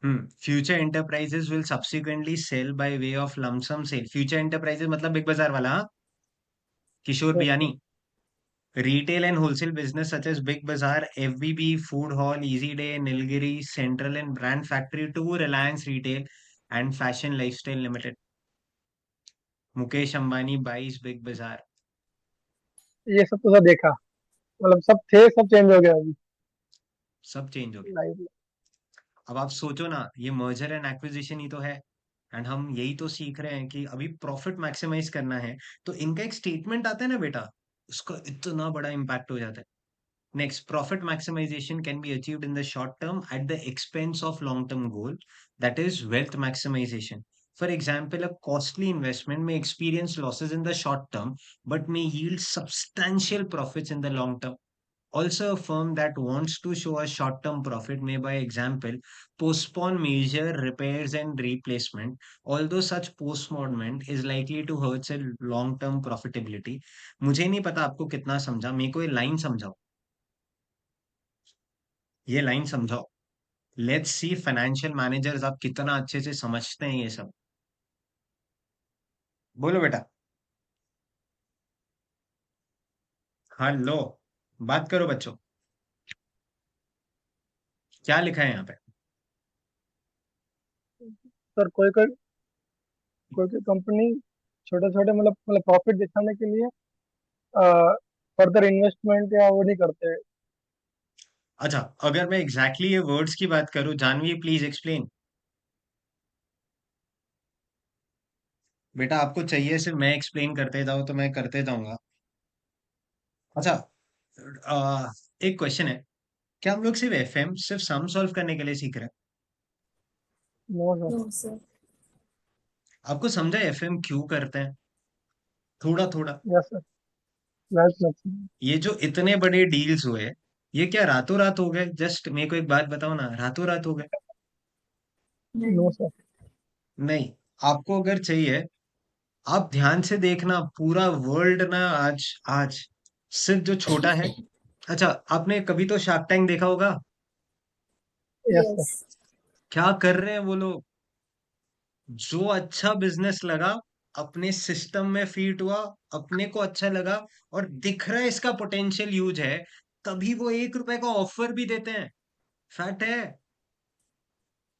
Future Enterprises will subsequently sell by way of lump sum sale. Future Enterprises मतलब बिग बाजार वाला, हाँ? किशोर yes Biyani. sir, Retail and wholesale business such as Big Bazaar, FBB, Food Hall, Easy Day, Nilgiri, Central and Brand Factory to Reliance Retail and Fashion Lifestyle Limited. Mukesh Ambani buys Big Bazaar. ये सब तो sir देखा, मतलब सब थे, सब change हो गया अभी सब चेंज हो गया। लाइव। अब आप सोचो ना, ये मर्जर एंड एक्विजिशन ही तो है, एंड हम यही तो सीख रहे हैं कि अभी प्रॉफिट मैक्सिमाइज करना है। तो इनका एक स्टेटमेंट आता है ना बेटा, उसका इतना बड़ा इम्पैक्ट हो जाता है। Next, profit maximization can be achieved in the short term at the expense of long-term goal, that is wealth maximization. For example, a costly investment may experience losses in the short term, but may yield substantial profits in the long term. Also, a firm that wants to show a short-term profit may, by example, postpone major repairs and replacement, although such postponement is likely to hurt its long-term profitability. मुझे नहीं पता आपको कितना समझा, मेरे को ये line समझाओ, ये लाइन समझाओ। लेट्स सी फाइनेंशियल मैनेजर्स आप कितना अच्छे से समझते हैं ये सब। बोलो बेटा, हेलो, बात करो बच्चों, क्या लिखा है यहाँ पे? सर कोई कोई कोई कोई कंपनी छोटे छोटे मतलब प्रॉफिट दिखाने के लिए फर्दर इन्वेस्टमेंट या वो नहीं करते। अच्छा, अगर मैं एग्जैक्टली ये वर्ड्स की बात करूं, जानवी प्लीज एक्सप्लेन। बेटा आपको चाहिए सिर्फ मैं एक्सप्लेन करते जाऊं तो मैं करते जाऊंगा। अच्छा, आ, एक क्वेश्चन है, क्या हम लोग सिर्फ एफएम सिर्फ सम सॉल्व करने के लिए सीख रहे हैं? No sir. No, sir. आपको समझा एफएम क्यों करते हैं? थोड़ा थोड़ा। Yes sir, wealth maximum. ये जो इतने बड़े डील्स हुए, ये क्या रातों रात हो गए? जस्ट मेरे को एक बात बताओ ना, रातों रात हो गए? नो नहीं. सर। नहीं। आपको अगर चाहिए, आप ध्यान से देखना, पूरा वर्ल्ड ना आज आज सिर्फ जो छोटा है। अच्छा, आपने कभी तो शार्क टैंक देखा होगा। Yes sir. Yes. क्या कर रहे हैं वो लोग? जो अच्छा बिजनेस लगा, अपने सिस्टम में फीट हुआ, अपने को अच्छा लगा और दिख रहा है इसका पोटेंशियल यूज है, तभी वो 1 रुपए का ऑफर भी देते हैं। फैक्ट है।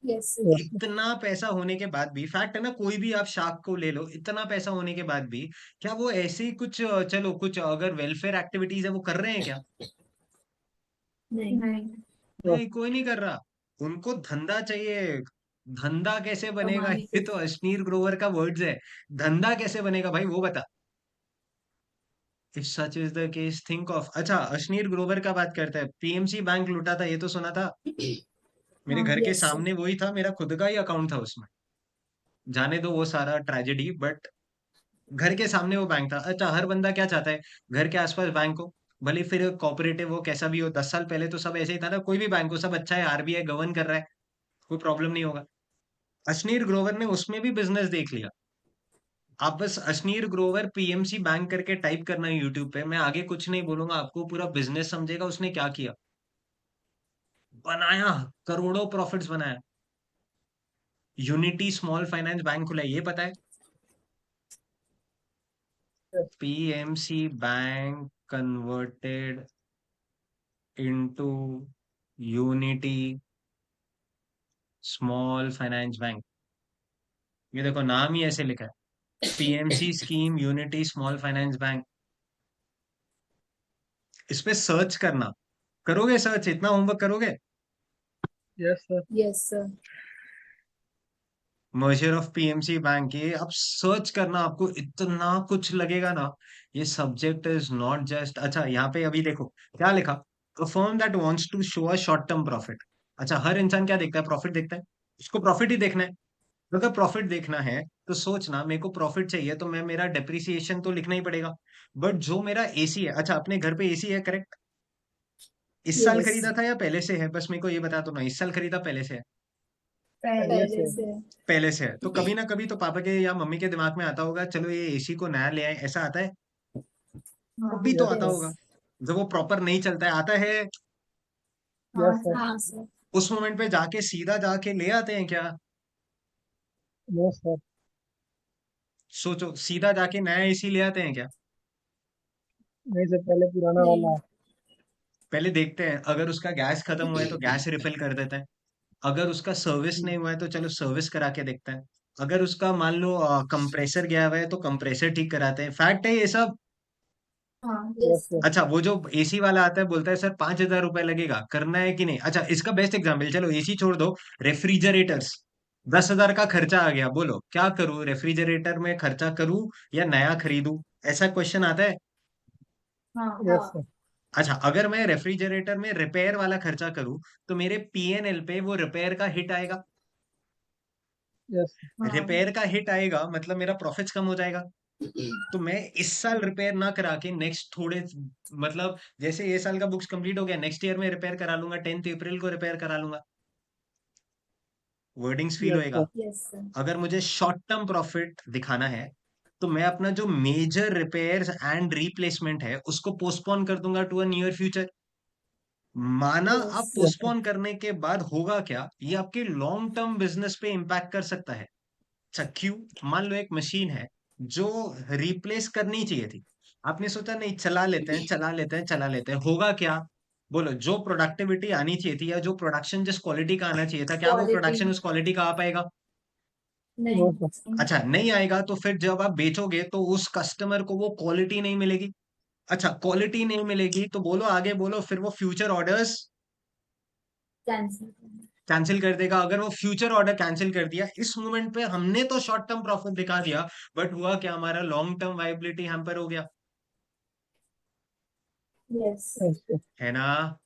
Yes. Yes sir. इतना पैसा होने के बाद भी, फैक्ट है ना, कोई भी आप शार्क को ले लो, इतना पैसा होने के बाद भी क्या वो ऐसे ही कुछ चलो कुछ अगर वेलफेयर एक्टिविटीज है वो कर रहे हैं क्या? नहीं. नहीं। नहीं, कोई नहीं कर रहा। उनको धंधा चाहिए। धंधा कैसे बनेगा? कमाने ये के तो अश्नीर ग्रोवर का वर्ड्स है। धंधा कैसे बनेगा भाई, वो बता। If such is the case think of, अच्छा अश्नीर ग्रोवर का बात करता है, पीएमसी बैंक लूटा था, ये तो सुना था। मेरे हाँ। घर के Yes, sir. सामने वही था, मेरा खुद का ही अकाउंट था उसमें। जाने दो वो सारा ट्रेजेडी, बट घर के सामने वो बैंक था। अच्छा, हर बंदा क्या चाहता है? घर के आसपास बैंक हो, भले फिर कॉपरेटिव हो, कैसा भी हो। 10 साल पहले तो सब ऐसे ही था ना, कोई भी बैंक हो सब अच्छा है, आरबीआई गवर्न कर रहा है, कोई प्रॉब्लम नहीं होगा। अश्नीर ग्रोवर ने उसमें भी बिजनेस देख लिया। आप बस अश्नीर ग्रोवर पीएमसी बैंक करके टाइप करना यूट्यूब पे, मैं आगे कुछ नहीं बोलूंगा, आपको पूरा बिजनेस समझेगा उसने क्या किया। बनाया, करोड़ों प्रॉफिट्स बनाया। यूनिटी स्मॉल फाइनेंस बैंक खुला है, ये पता है? PMC bank converted into unity small finance bank. ये देखो नाम ही ऐसे लिखा है, PMC scheme unity small finance bank. इस पे सर्च करना, करोगे सर्च? इतना होमवर्क करोगे? Yes sir. Yes, sir. Merger of PMC bank, ये आप सर्च करना, आपको इतना कुछ लगेगा ना। ये सब्जेक्ट इज नॉट जस्ट, अच्छा यहाँ पे अभी देखो क्या लिखा, a firm that wants to show a short term profit. अच्छा, हर इंसान क्या देखता है? प्रॉफिट देखता है। उसको प्रॉफिट ही देखना है। तो अगर प्रॉफिट देखना है तो सोचना, मेरे को प्रॉफिट चाहिए तो मैं, मेरा डेप्रिसिएशन तो लिखना ही पड़ेगा। बट जो मेरा एसी है, अच्छा अपने घर पे एसी है करेक्ट? इस साल Yes. खरीदा था या पहले से है? बस मेरे को ये बता दो ना, इस साल खरीदा पहले से है? पहले से पहले से पहले से है, तो कभी ना कभी तो पापा के या मम्मी के दिमाग में आता होगा, चलो ये एसी को नया ले आए, ऐसा आता है, हाँ कभी तो यस आता सर, होगा। जब वो प्रॉपर नहीं चलता है, आता है, हाँ यस सर, सर हाँ सर उस मोमेंट पे जाके सीधा जाके ले आते हैं क्या? नो सर, सोचो, सीधा जाके नया एसी ले आते हैं क्या? नहीं सर, पहले पुराना नहीं वाला। पहले देखते हैं, अगर उसका गैस खत्म हुआ है तो गैस रिफिल कर देते हैं, अगर उसका सर्विस नहीं हुआ है तो चलो सर्विस करा के देखते हैं, अगर उसका मान लो कंप्रेसर गया हुआ है तो कंप्रेसर ठीक कराते हैं। फैक्ट है ये सब। हाँ यस यस सर, अच्छा, वो जो एसी वाला आता है बोलता है सर 5,000 रुपए लगेगा, करना है कि नहीं? अच्छा, इसका बेस्ट एग्जाम्पल, चलो एसी छोड़ दो, रेफ्रिजरेटर्स 10,000 का खर्चा आ गया, बोलो क्या करूं, रेफ्रिजरेटर में खर्चा करूं या नया खरीदूं? ऐसा क्वेश्चन आता है। हाँ यस हाँ सर, अच्छा, अगर मैं रेफ्रिजरेटर में रिपेयर वाला खर्चा करूं तो मेरे पीएनएल पे वो रिपेयर का हिट आएगा। यस हाँ रिपेयर का हिट आएगा मतलब मेरा प्रॉफिट्स कम हो जाएगा। तो मैं इस साल रिपेयर ना करा के नेक्स्ट थोड़े, मतलब जैसे ये साल का बुक्स कंप्लीट हो गया, नेक्स्ट ईयर में रिपेयर करा लूंगा, 10 अप्रैल को रिपेयर करा लूंगा। वर्डिंग्स फील यस होएगा। सर, यस सर अगर मुझे शॉर्ट टर्म प्रॉफिट दिखाना है तो मैं अपना जो मेजर रिपेयर्स एंड रिप्लेसमेंट है उसको पोस्टपोन कर दूंगा टू अ नियर फ्यूचर। माना यस आप यस सर, पोस्टपोन करने के बाद होगा क्या, ये आपके लॉन्ग टर्म बिजनेस पे इंपैक्ट कर सकता है। अच्छा, क्यों? मान लो एक मशीन है जो रिप्लेस करनी चाहिए थी, आपने सोचा नहीं चला लेते हैं, चला लेते हैं, चला लेते हैं, होगा क्या? बोलो, जो प्रोडक्टिविटी आनी चाहिए थी या जो प्रोडक्शन जिस क्वालिटी का आना चाहिए था, क्या वो क्वालिटी प्रोडक्शन उस क्वालिटी का आ पाएगा? नो नहीं सर, अच्छा, नहीं आएगा तो फिर जब आप बेचोगे तो उस कस्टमर को वो क्वालिटी नहीं मिलेगी। अच्छा, क्वालिटी नहीं मिलेगी तो बोलो आगे बोलो, फिर वो फ्यूचर ऑर्डर्स कैंसिल कैंसिल कर देगा। अगर वो फ्यूचर ऑर्डर कैंसिल कर दिया, इस मोमेंट पे हमने तो शॉर्ट टर्म प्रॉफिट दिखा दिया, बट हुआ क्या, हमारा लॉन्ग टर्म वाइबिलिटी हैम्पर हो गया, यस यस सर, है ना?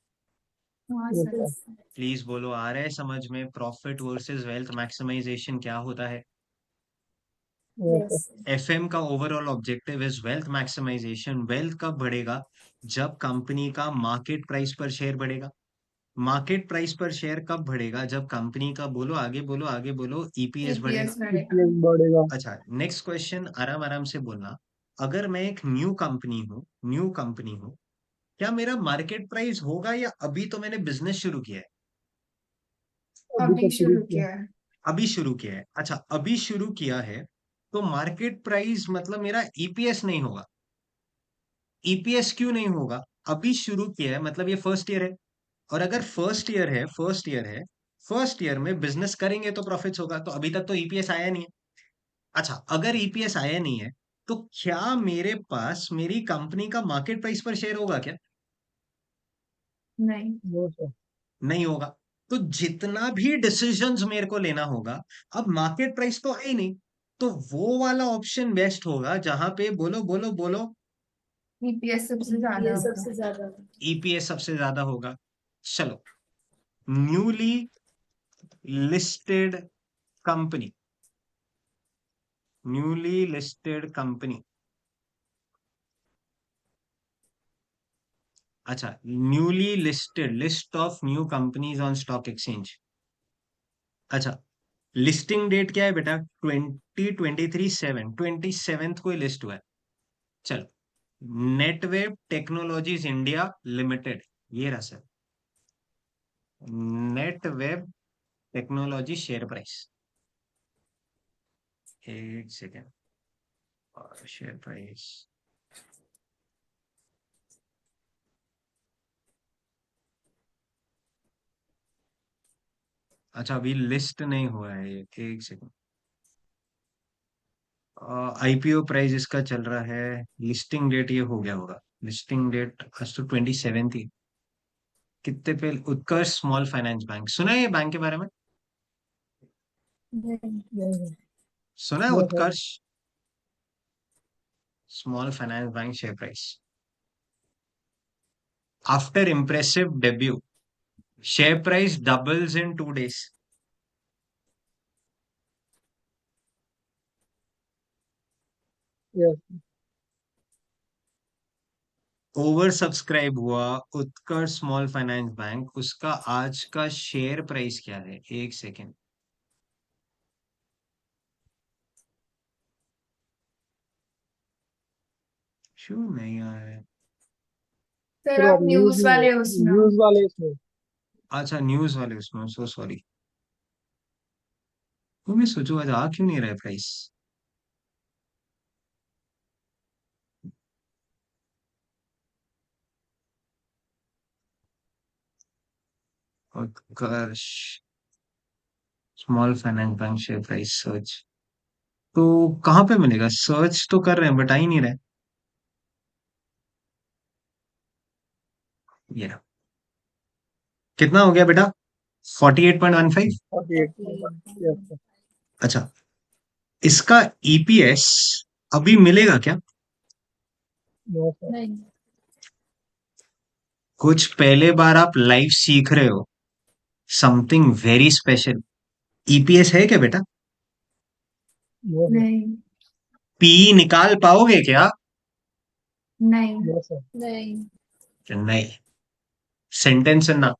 हाँ yes sir sir, yes please बोलो, आ रहा है समझ में प्रॉफिट वर्सेस वेल्थ मैक्सिमाइजेशन क्या होता है? यस यस सर, एफएम का overall objective is wealth maximization. Wealth कब बढ़ेगा? जब कंपनी का मार्केट प्राइस पर शेयर बढ़ेगा। मार्केट प्राइस पर शेयर कब बढ़ेगा? जब कंपनी का, बोलो आगे बोलो, आगे बोलो, ईपीएस बढ़ेगा। ईपीएस बढ़ेगा। ईपीएस बढ़ेगा। अच्छा, नेक्स्ट क्वेश्चन आराम आराम से बोलना। अगर मैं एक न्यू कंपनी हूँ, न्यू कंपनी हूँ, क्या मेरा मार्केट प्राइस होगा या अभी तो मैंने बिजनेस शुरू किया है? अभी अभी तो शुरू शुरू किया। किया है। अभी शुरू किया है। अच्छा, अभी शुरू किया है तो मार्केट प्राइस मतलब मेरा ईपीएस नहीं होगा। ईपीएस क्यों नहीं होगा? अभी शुरू किया है मतलब ये फर्स्ट ईयर है, और अगर फर्स्ट ईयर में बिजनेस करेंगे तो प्रॉफिट्स होगा, तो अभी तक तो ईपीएस आया नहीं है। अच्छा, अगर ईपीएस आया नहीं है तो क्या मेरे पास मेरी कंपनी का मार्केट प्राइस पर शेयर होगा क्या? नहीं। नो सर, नहीं होगा। तो जितना भी डिसीजंस मेरे को लेना होगा, अब मार्केट प्राइस तो है ही नहीं, तो वो वाला ऑप्शन बेस्ट होगा जहां पे, बोलो बोलो बोलो, ईपीएस सबसे ज्यादा ये होगा। सबसे ज्यादा ईपीएस सबसे ज्यादा होगा। चलो, newly listed company, newly listed company, अच्छा, newly listed, list of new companies on stock exchange. अच्छा, लिस्टिंग डेट क्या है बेटा? 2023/7 को लिस्ट हुआ है। चलो, नेटवेब टेक्नोलॉजीज इंडिया लिमिटेड, ये रहा sir, Netweb technology share price, एक सेकेंड, और शेयर प्राइस, अच्छा अभी लिस्ट नहीं हुआ है ये, एक सेकेंड। आईपीओ प्राइस इसका चल रहा है, लिस्टिंग डेट ये हो गया होगा, लिस्टिंग डेट आज तो 27 थी। कितने पे? उत्कर्ष स्मॉल फाइनेंस बैंक, सुना है ये बैंक के बारे में? नहीं नहीं सुना है no sir, Utkarsh small finance bank share price? After impressive debut, share price doubles in 2 days. Yes oversubscribe हुआ उत्कर्ष स्मॉल फाइनेंस बैंक, उसका आज का शेयर प्राइस क्या है? एक सेकेंड, क्यों नहीं आ रहा है? सर फिर आप आप न्यूज वाले उसमें हो। न्यूज वाले इसमें अच्छा, न्यूज वाले उसमें, सो सॉरी। वो मैं सोचू आज आ क्यों नहीं रहा है price. Utkarsh small finance bank share price search, तो कहाँ पे मिलेगा? सर्च तो कर रहे हैं बट आ ही नहीं रहा है। ये रहा। कितना हो गया बेटा? 48.15। 48। Yes sir. अच्छा, इसका ईपीएस अभी मिलेगा क्या? No sir. नहीं। कुछ पहले बार आप लाइव सीख रहे हो, समथिंग वेरी स्पेशल। ईपीएस है क्या बेटा? No sir. नहीं। पी निकाल पाओगे क्या? नहीं। No sir. नहीं। नहीं। सेंटेंस ना,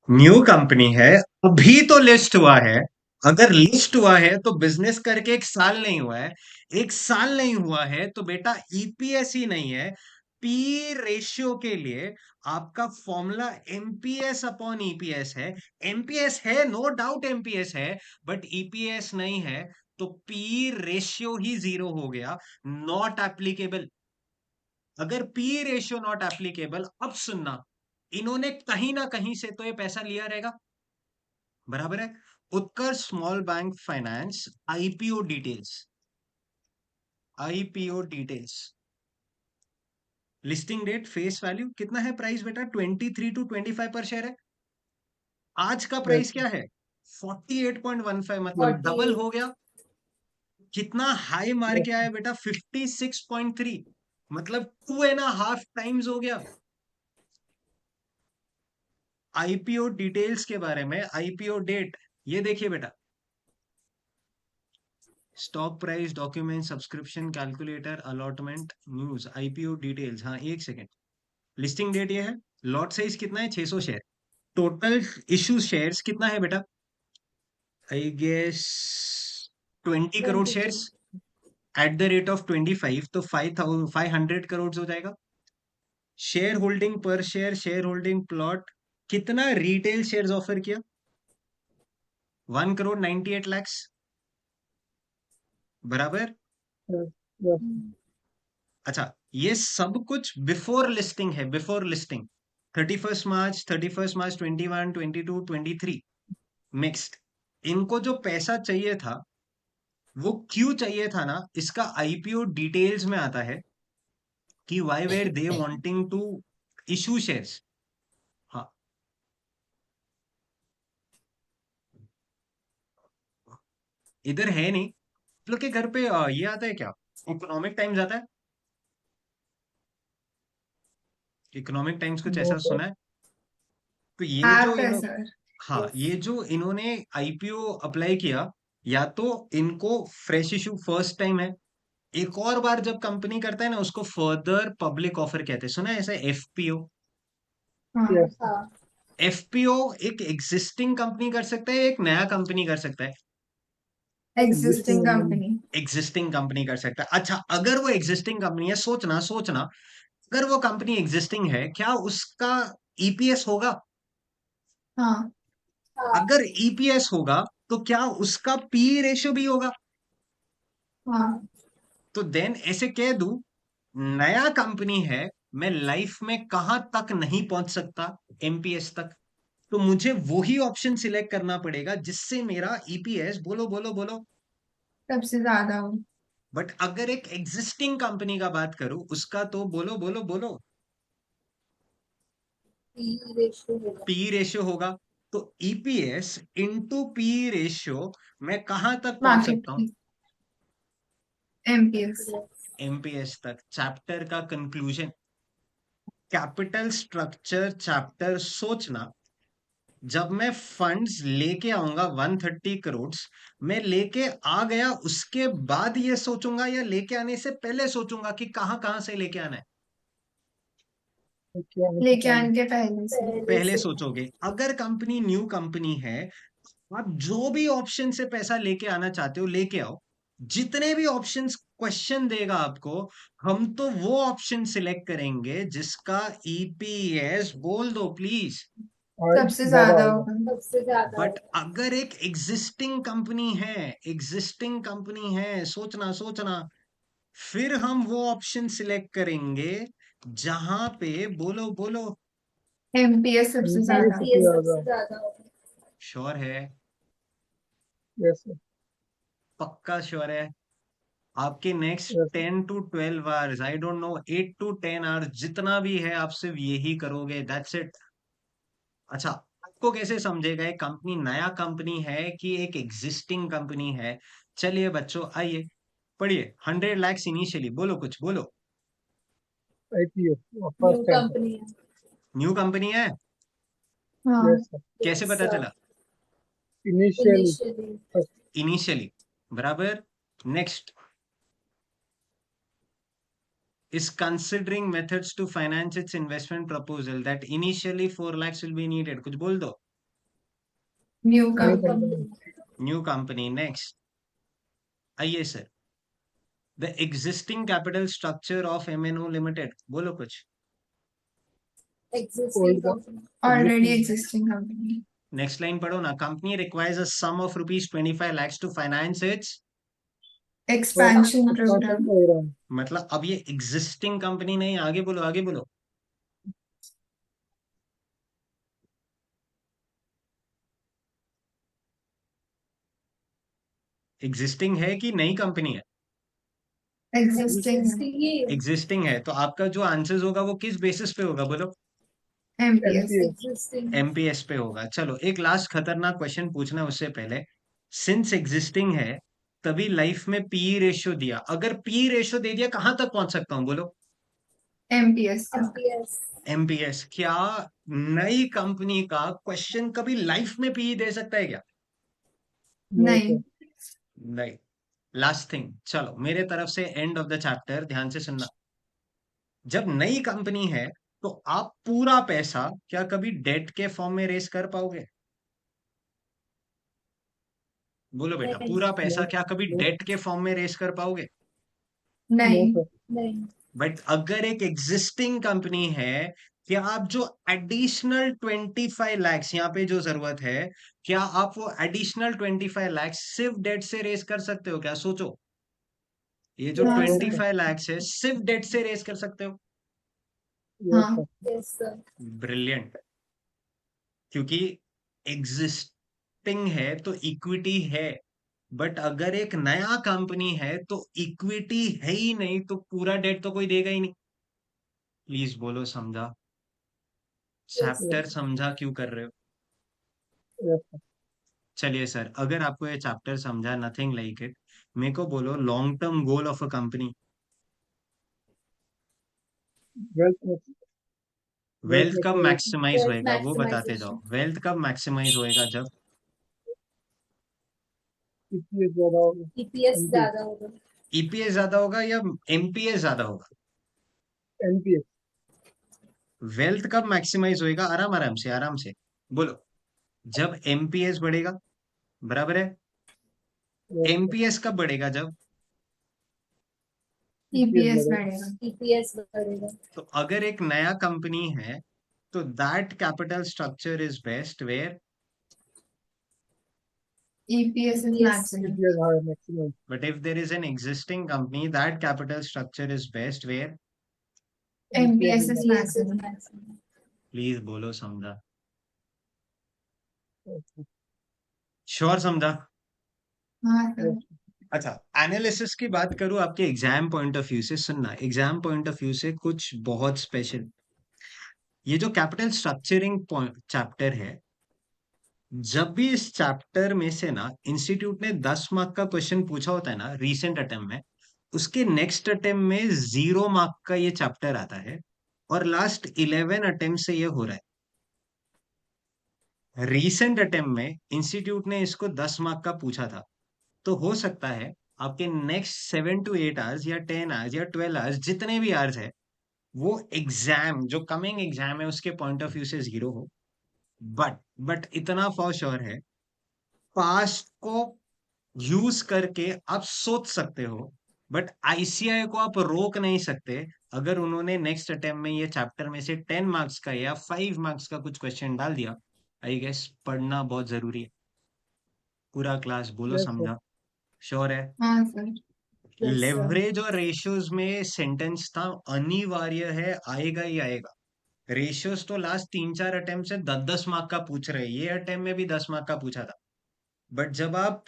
न्यू कंपनी है, अभी तो लिस्ट हुआ है। अगर लिस्ट हुआ है तो बिजनेस करके 1 साल नहीं हुआ है। 1 साल नहीं हुआ है तो बेटा ईपीएस ही नहीं है। पी रेशियो के लिए आपका फॉर्मूला एमपीएस अपॉन ईपीएस है। एमपीएस है, नो डाउट एमपीएस है, बट ईपीएस नहीं है, तो पी रेशियो ही 0 हो गया, नॉट एप्लीकेबल। अगर पी रेशियो नॉट एप्लीकेबल, अब सुनना, इन्होंने कहीं ना कहीं से तो ये पैसा लिया रहेगा, बराबर है। Utkarsh small bank finance IPO details, IPO details, listing date, face value कितना है, प्राइस बेटा 23 to 25 पर शेयर है। आज का यस प्राइस क्या है? 48.15, मतलब डबल 48। हो गया। कितना हाई मार के यस आया बेटा? 56.3, मतलब 2.5 टाइम्स हो गया। आईपीओ डिटेल्स के बारे में, आईपीओ डेट, ये देखिए बेटा, stock price, document, subscription, calculator, allotment, news, IPO details. हाँ, एक सेकेंड। लिस्टिंग डेट ये है। लॉट साइज कितना है? 600 शेयर। टोटल इशू शेयर्स कितना है बेटा? I guess 20 crore 22। Shares at the rate of 25, तो 500 करोड़ हो जाएगा। शेयर होल्डिंग पर शेयर, शेयर होल्डिंग प्लॉट, कितना रिटेल शेयर्स ऑफर किया? 1 करोड़ 98 लाख, बराबर। Yes yes. अच्छा, ये सब कुछ बिफोर लिस्टिंग है, before listing. 31 March, 31 March 21, 22, 23 mixed. इनको जो पैसा चाहिए था, वो क्यों चाहिए था ना, इसका आईपीओ डिटेल्स में आता है कि why were they wanting to issue shares. हाँ, इधर है नहीं। आप लोग के घर पे ये आता है क्या? इकोनॉमिक टाइम्स आता है? इकोनॉमिक टाइम्स कुछ नो ऐसा सर। सुना है? तो ये जो ऐप है सर। हाँ, यस। ये जो इन्होंने आईपीओ अप्लाई किया, या तो इनको फ्रेश इशू फर्स्ट टाइम है, एक और बार जब कंपनी करता है ना, उसको फर्दर पब्लिक ऑफर कहते हैं, सुना है ऐसा? एफपीओ। हाँ। Yes sir. हाँ। एफपीओ एक एग्जिस्टिंग कंपनी कर सकता है, एक नया कंपनी कर सकता है। Existing existing company. Company. Existing company कर सकता है। अच्छा, अगर वो एग्जिस्टिंग कंपनी है, सोचना सोचना, अगर वो कंपनी एग्जिस्टिंग है, क्या उसका ईपीएस होगा? हाँ। हाँ। अगर ईपीएस होगा तो क्या उसका पी रेशियो भी होगा? हाँ। तो देन ऐसे कह दूं, नया कंपनी है, मैं लाइफ में कहां तक नहीं पहुंच सकता, एमपीएस तक, तो मुझे वही ऑप्शन सिलेक्ट करना पड़ेगा जिससे मेरा ईपीएस, बोलो बोलो बोलो। सबसे ज्यादा हो। बट अगर एक एग्जिस्टिंग कंपनी का बात करूं, उसका तो बोलो बोलो बोलो, पी रेशियो होगा। पी रेशियो होगा। तो ईपीएस इंटू पी रेशियो, मैं कहां तक पहुंच मार्केट सकता हूं? की। एमपीएस। एमपीएस तक। चैप्टर का कंक्लूजन, कैपिटल स्ट्रक्चर चैप्टर सोचना, जब मैं फंड्स लेके आऊंगा 130 करोड़, मैं लेके आ गया उसके बाद ये सोचूंगा, या लेके आने से पहले सोचूंगा कि कहां कहां से लेके आना है? क्या है लेके पहले। आने के पहले से। पहले पहले से। सोचोगे। अगर कंपनी न्यू कंपनी है, आप जो भी ऑप्शन से पैसा लेके आना चाहते हो लेके आओ, जितने भी ऑप्शंस क्वेश्चन देगा आपको, हम तो वो ऑप्शन सिलेक्ट करेंगे जिसका ईपीएस बोल दो प्लीज। सबसे ज्यादा ज्यादा होगा। होगा। सबसे ज्यादा बट अगर एक एग्जिस्टिंग कंपनी है, सोचना सोचना, फिर हम वो ऑप्शन सिलेक्ट करेंगे जहां पे, बोलो बोलो, एमपीएस सबसे एमपीएस ज्यादा। सबसे एमपीएस ज्यादा। सबसे ज्यादा होगा। श्योर है? यस पक्का श्योर है? आपके next yes 10 to 12 hours, I don't no, 8 to 10 hours, जितना भी है आप सिर्फ यही करोगे, दैट्स इट। अच्छा, आपको कैसे समझेगा एक कंपनी नया कंपनी है कि एक एग्जिस्टिंग कंपनी है? चलिए बच्चों, आइए पढ़िए। 100 lakhs इनिशियली, बोलो कुछ बोलो। IPO new first time. Company है। न्यू कंपनी है? हाँ। Yes sir. कैसे यस पता चला? Initially initially. फर्स्ट। इनिशियली, बराबर। Next, is considering methods to finance its investment proposal that initially 4 lakhs will be needed, कुछ बोल दो। New new company. Company. New company. Next, आइए sir, the existing capital structure of MNO limited, बोलो कुछ। Existing company. Already existing. Existing company. Next line पढ़ो ना, company requires a sum of ₹25 lakhs to finance its, expansion expansion programme. Programme. मतलब अब ये existing company नहीं, आगे बोलो आगे बोलो। एग्जिस्टिंग है कि नई कंपनी है? एग्जिस्टिंग। एग्जिस्टिंग ही है। एग्जिस्टिंग है, तो आपका जो आंसर होगा वो किस बेसिस पे होगा, बोलो। एमपीएस। एमपीएस। एग्जिस्टिंग। एमपीएस पे होगा। चलो एक लास्ट खतरनाक क्वेश्चन पूछना उससे पहले, सिंस एग्जिस्टिंग है तभी लाइफ में पी रेशियो दिया, अगर पी रेशियो दे दिया कहां तक पहुंच सकता हूं, बोलो। एमपीएस। एमपीएस। एमपीएस। क्या नई कंपनी का क्वेश्चन कभी लाइफ में पी दे सकता है क्या? नो नहीं। सर। नहीं। लास्ट थिंग, चलो मेरे तरफ से एंड ऑफ द चैप्टर, ध्यान से सुनना। जब नई कंपनी है तो आप पूरा पैसा क्या कभी डेट के फॉर्म में रेस कर पाओगे? बोलो बेटा, नहीं। पूरा नो पैसा क्या कभी नो डेट के फॉर्म में रेस कर पाओगे? नो नहीं। सर। नहीं। बट अगर एक एग्जिस्टिंग कंपनी है, क्या आप जो एडिशनल 25 lakhs यहाँ पे जो जरूरत है, क्या आप वो एडिशनल 25 lakhs सिर्फ डेट से रेस कर सकते हो क्या? सोचो, ये जो यस हाँ no twenty sir. Five lakhs है सिर्फ डेट से रेस कर सकते हो। यस हाँ। सर। Yes sir. ब्रिलियंट। क्योंकि एग्जिस्टिंग है तो इक्विटी है, बट अगर एक नया कंपनी है तो इक्विटी है ही नहीं, तो पूरा डेट तो कोई देगा ही नहीं। प्लीज बोलो समझा? Yes chapter sir. समझा क्यों कर रहे हो? Yes sir. चलिए सर, अगर आपको ये चैप्टर समझा, नथिंग लाइक इट, मेरे को बोलो long term goal of a company. Wealth wealth wealth कब मैक्सिमाइजेशन। मैक्सिमाइज वेल्थ होएगा वो बताते मैक्सिमाइजेशन। जाओ। वेल्थ कब मैक्सिमाइज होएगा? जब ईपीएस ज्यादा होगा। EPS MPS. ज्यादा होगा। ईपीएस ज्यादा होगा या एमपीएस ज्यादा होगा? एमपीएस। वेल्थ कब मैक्सिमाइज होएगा? आराम आराम से, आराम से बोलो। जब एमपीएस बढ़ेगा, बराबर है। Yes sir. एमपीएस कब बढ़ेगा? जब, ईपीएस ईपीएस बढ़ेगा। बढ़ेगा। ईपीएस बढ़ेगा। तो अगर एक नया कंपनी है तो that capital structure is best where, EPS is EPS. Maximum. EPS high maximum. But if there is an existing company that capital structure is best where. MPS MPS is is MPS is maximum. Maximum. Please बोलो समझा? Maximum. Sure समझा? हाँ sir. Yes. अच्छा, analysis की बात करूं आपके exam point of view से, सुनना, एग्जाम पॉइंट ऑफ व्यू से कुछ बहुत स्पेशल। ये जो कैपिटल स्ट्रक्चरिंग चैप्टर है, जब भी इस चैप्टर में से ना इंस्टीट्यूट ने 10 मार्क का क्वेश्चन पूछा होता है ना रीसेंट अटेम्प्ट में, उसके नेक्स्ट अटेम्प्ट में 0 मार्क का ये चैप्टर आता है, और लास्ट 11 अटेम्प्ट से ये हो रहा है। रीसेंट अटेम्प्ट में इंस्टीट्यूट ने इसको 10 मार्क का पूछा था, तो हो सकता है आपके नेक्स्ट 7 to 8 आवर्स या 10 आवर्स या 12 आवर्स, जितने भी आवर्स है, वो एग्जाम जो कमिंग एग्जाम है उसके पॉइंट ऑफ व्यू से 0 हो। बट इतना फॉर श्योर है, पास्ट को यूज करके आप सोच सकते हो, बट आईसीआई को आप रोक नहीं सकते अगर उन्होंने नेक्स्ट अटेम्प्ट में ये चैप्टर में से 10 मार्क्स का या 5 मार्क्स का कुछ क्वेश्चन डाल दिया। आई गेस पढ़ना बहुत जरूरी है। पूरा क्लास बोलो यस सर। समझा? श्योर है? हाँ सर। Yes, sir. लेवरेज और रेशियोज में सेंटेंस था अनिवार्य है, आएगा ही आएगा। रेशियोज तो लास्ट 3-4 अटेम्प्ट से 10-10 मार्क का पूछ रहे हैं, ये अटेम्प्ट में भी 10 मार्क का पूछा था। बट जब आप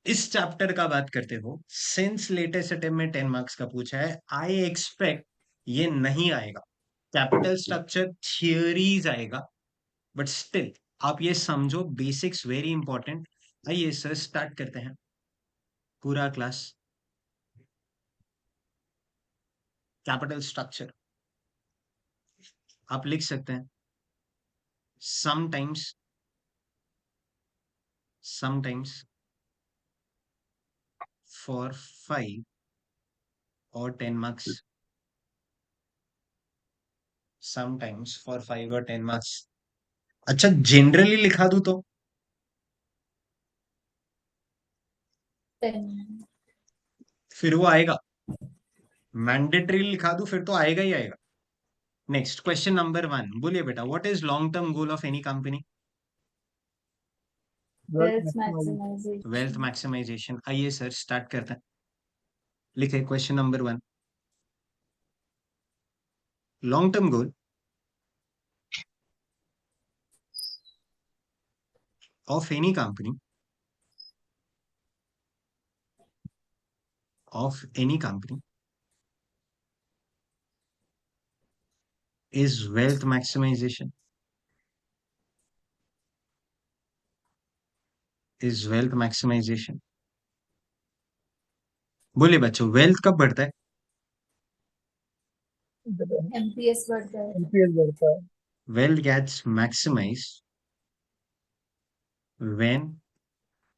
इस चैप्टर का बात करते हो, सिंस लेटेस्ट अटेम्प्ट में 10 मार्क्स का पूछा है, आई एक्सपेक्ट ये नहीं आएगा। कैपिटल स्ट्रक्चर थियरीज आएगा, बट स्टिल आप ये समझो बेसिक्स वेरी इंपॉर्टेंट। आइए सर स्टार्ट करते हैं पूरा क्लास। कैपिटल स्ट्रक्चर आप लिख सकते हैं। समटाइम्स फॉर 5 और 10 मार्क्स, समटाइम्स फॉर 5 और 10 मार्क्स। अच्छा जनरली लिखा दूं तो 10. फिर वो आएगा। मैंडेटरी लिखा दूं फिर तो आएगा ही आएगा। नेक्स्ट क्वेश्चन नंबर 1 बोलिए बेटा, what is long term goal of any company? Wealth wealth maximization. Maximization. आइए सर स्टार्ट करते हैं। लिखे question number 1, long term goal of any company is wealth maximization. बोलिए बच्चों, वेल्थ कब बढ़ता है? MPS बढ़ता है. एमपीएस बढ़ता है। Wealth gets maximized when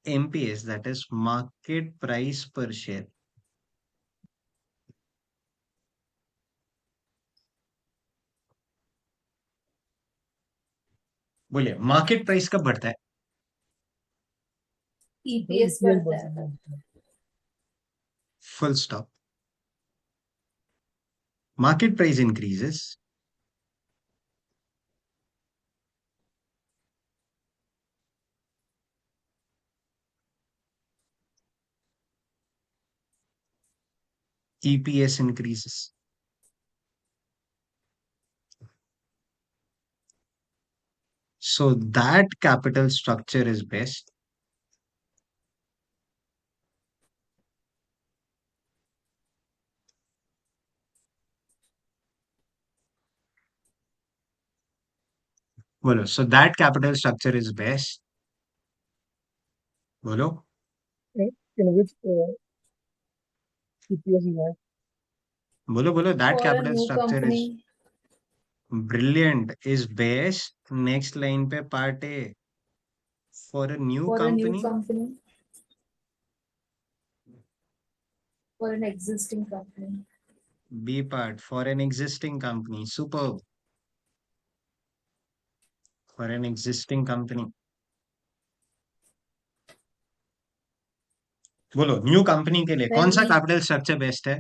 MPS, that is market price per share, बोलिए मार्केट प्राइस कब बढ़ता है? EPS एमपीएस बढ़ता बढ़ता है. है। Full stop. Market price increases EPS increases. So that capital structure is best बोलो, so that capital structure is best, बोलो इन विच ईपीएस इज हाई। बोलो बोलो, that For a capital new structure is company. brilliant, is best. Next line पे part A, for a new For a new company, company. For an existing company. B part, for an existing company. Superb. For an existing company. बोलो new company के लिए कौन When सा capital structure best है?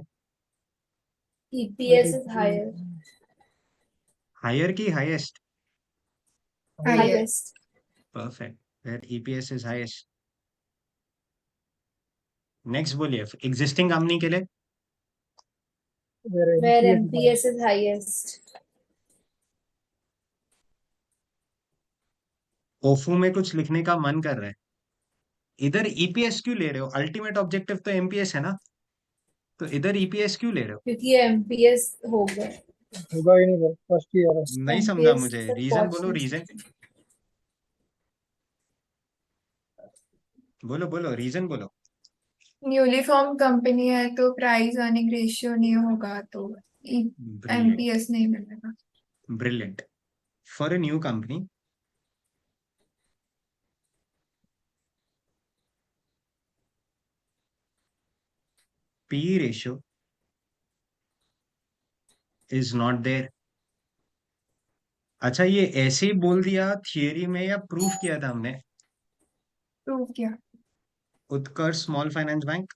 EPS is higher. Higher की highest? Highest. Perfect, that EPS is highest. Next बोलिए existing company के लिए। Where MPS is highest. ओफू में कुछ लिखने का मन कर रहा है, इधर ईपीएस क्यों ले रहे हो? अल्टीमेट ऑब्जेक्टिव तो एमपीएस है ना, तो इधर ईपीएस क्यों ले रहे हो? क्योंकि MPS होगा. होगा ही नहीं सर, फर्स्ट ईयर है। नहीं समझा MPS मुझे, तक रीजन बोलो, पहुंचने. रीजन बोलो, बोलो रीजन बोलो। न्यूली फॉर्म कंपनी है तो प्राइस अर्निंग रेशियो नहीं होगा तो ब्रिलियंट, एमपीएस नहीं मिलेगा। Brilliant. For a new company P ratio is not there. अच्छा ये ऐसे ही बोल दिया थियरी में या प्रूफ किया था हमने? प्रूव किया। Utkarsh Small Finance Bank,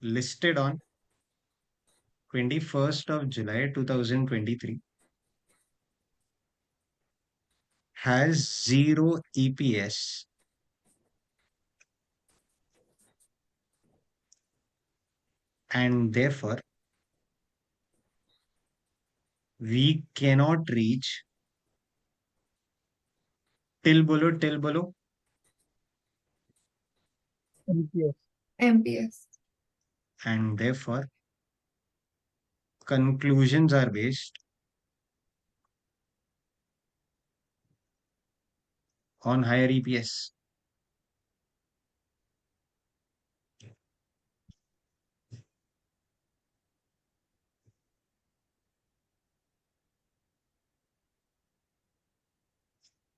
listed on 21st of July 2023, has zero EPS and therefore we cannot reach till below MPS. MPS. and therefore conclusions are based on higher EPS.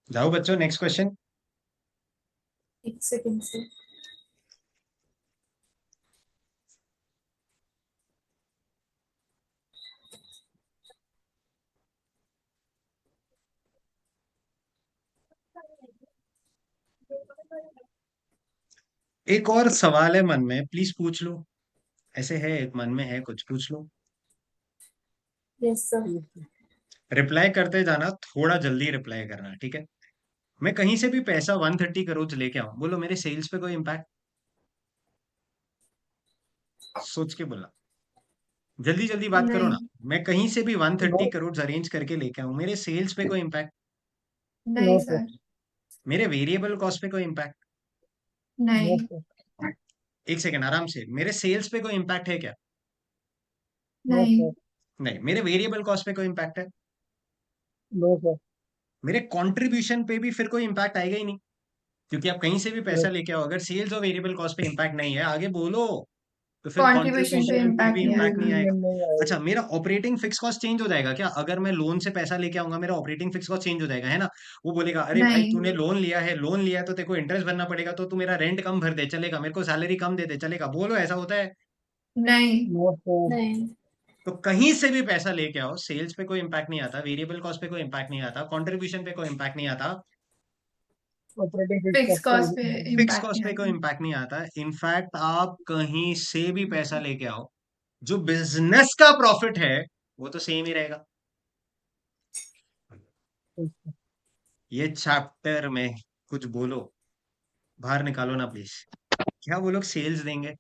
जाओ बच्चों, next question. एक second से एक और सवाल है मन में, प्लीज पूछ लो। ऐसे है, एक मन में है कुछ, पूछ लो। यस सर रिप्लाई करते जाना, थोड़ा जल्दी रिप्लाई करना, ठीक है। मैं कहीं से भी पैसा 130 करोड़ लेके आऊं, बोलो मेरे सेल्स पे कोई इम्पैक्ट? सोच के बोला, जल्दी जल्दी बात करो ना। नहीं, मैं कहीं से भी 130 नो करोड़ अरेंज करके लेके आऊं, मेरे सेल्स पे कोई इम्पैक्ट? नहीं नो सर सर, मेरे वेरिएबल कॉस्ट पे कोई इम्पैक्ट? नो नहीं, सर एक सेकेंड, आराम से। मेरे सेल्स पे कोई इम्पैक्ट है क्या? नो नहीं, सर नहीं। मेरे वेरिएबल कॉस्ट पे कोई इम्पैक्ट है? नो सर मेरे कंट्रीब्यूशन पे भी फिर कोई इम्पैक्ट आएगा ही नहीं, क्योंकि आप कहीं से भी पैसा करेक्ट। लेके आओ, अगर सेल्स और वेरिएबल कॉस्ट पे इम्पैक्ट नहीं है, आगे बोलो, तो फिर कंट्रीब्यूशन पे कंट्रीब्यूशन पे भी इम्पैक्ट नहीं इम्पैक्ट आएगा। नहीं आएगा। नहीं अच्छा, आएगा। मेरा ऑपरेटिंग फिक्स कॉस्ट चेंज हो जाएगा क्या? अगर मैं लोन से पैसा लेके आऊंगा, मेरा ऑपरेटिंग फिक्स कॉस्ट चेंज हो जाएगा, है ना। वो बोलेगा, अरे भाई नहीं, तूने लोन लिया है, लोन लिया है तो तेरे को इंटरेस्ट भरना पड़ेगा, तो तू मेरा रेंट कम भर दे, चलेगा? मेरे को सैलरी कम दे दे, चलेगा? बोलो, ऐसा होता है? नहीं, नो सर नहीं तो कहीं से भी पैसा लेके आओ, सेल्स पे कोई इम्पैक्ट नहीं आता, वेरिएबल कॉस्ट पे कोई इम्पैक्ट नहीं आता, कंट्रीब्यूशन पे कोई इम्पैक्ट नहीं आता, operating fix fix cost cost पे फिक्स इम्पैक्ट कॉस्ट नहीं पे कोई आएगा। इम्पैक्ट नहीं आता। इनफैक्ट आप कहीं से भी पैसा लेके आओ, जो बिजनेस का प्रॉफिट है वो तो सेम ही रहेगा। ये चैप्टर में कुछ बोलो, बाहर निकालो ना प्लीज। क्या वो लोग सेल्स देंगे?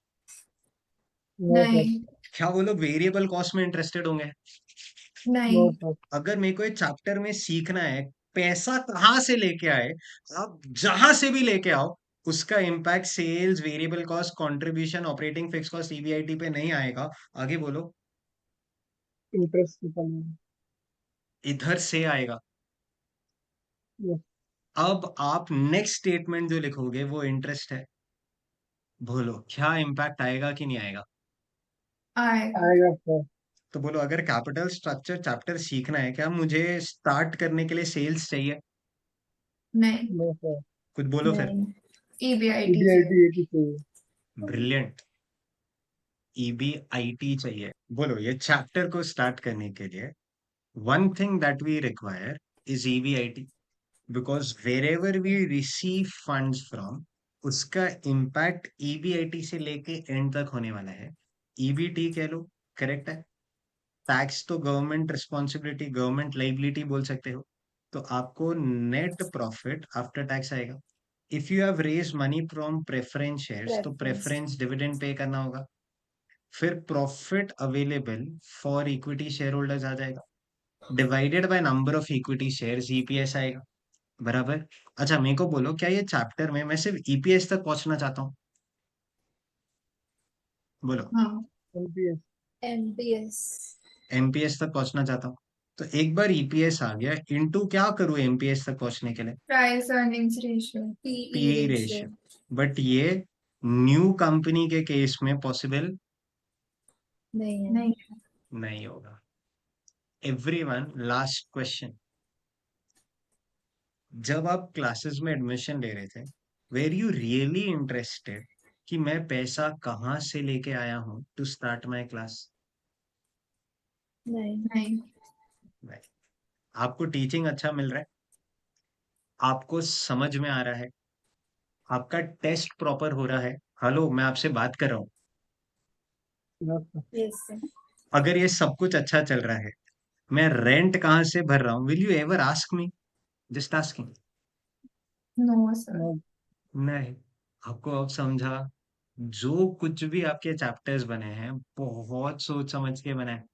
नो सर नहीं, क्या वो लोग वेरिएबल कॉस्ट में इंटरेस्टेड होंगे? नो नहीं, सर अगर मेरे को इस चैप्टर में सीखना है पैसा कहाँ से लेके आए, आप जहां से भी लेके आओ, उसका impact sales, variable cost, contribution, operating fix cost, EBIT पे नहीं आएगा। आगे बोलो। इंटरेस्ट निकलना। इधर से आएगा। यस अब आप नेक्स्ट स्टेटमेंट जो लिखोगे वो इंटरेस्ट है। बोलो, क्या इम्पैक्ट आएगा कि नहीं आएगा? आएगा। आएगा सर। तो बोलो, अगर कैपिटल स्ट्रक्चर चैप्टर सीखना है, क्या मुझे स्टार्ट करने के लिए सेल्स चाहिए? नहीं, नो सर कुछ बोलो फिर। नहीं EBIT ईडीआईटी चाहिए। 80 चाहिए। ब्रिलियंट। ईबीआईटी चाहिए। बोलो, ये चैप्टर को स्टार्ट करने के लिए one thing that we require is EBIT, because wherever we receive funds from, उसका impact EBIT से लेके एंड तक होने वाला है। EBT कह लो, करेक्ट है। टैक्स तो गवर्नमेंट रिस्पॉन्सिबिलिटी, गवर्नमेंट लाइबिलिटी बोल सकते हो। तो आपको नेट प्रॉफिट आफ्टर टैक्स आएगा। If you have raise money from preference shares, तो प्रेफरेंस प्रेफरेंस डिविडेंड पे करना होगा। फिर profit available for equity share holders आ जाएगा, divided by number of equity shares, EPS आएगा, बराबर। अच्छा, मेरे को बोलो, क्या ये चैप्टर में मैं सिर्फ ईपीएस तक पहुंचना चाहता हूँ? बोलो। हाँ, एमपीएस। एमपीएस एमपीएस तक पहुंचना चाहता हूँ, तो एक बार ईपीएस आ गया, इनटू क्या करूँ एमपीएस तक पहुंचने के लिए? Price earnings ratio. PE PE ratio ratio. But ये न्यू कंपनी के केस में पॉसिबल नहीं है नहीं, नहीं होगा। Everyone, last question. जब आप क्लासेस में एडमिशन ले रहे थे, वेर यू रियली इंटरेस्टेड कि मैं पैसा कहाँ से लेके आया हूँ टू स्टार्ट माई क्लास? नहीं नहीं, नहीं। आपको टीचिंग अच्छा मिल रहा है, आपको समझ में आ रहा है, आपका टेस्ट प्रॉपर हो रहा है। हेलो, मैं आपसे बात कर रहा हूँ। Yes sir. Yes, sir. अगर ये सब कुछ अच्छा चल रहा है, मैं रेंट कहाँ से भर रहा हूँ? Will you ever ask me? Just asking. No sir. No. नहीं। आपको अब समझा? जो कुछ भी आपके चैप्टर्स बने हैं बहुत सोच समझ के बने हैं।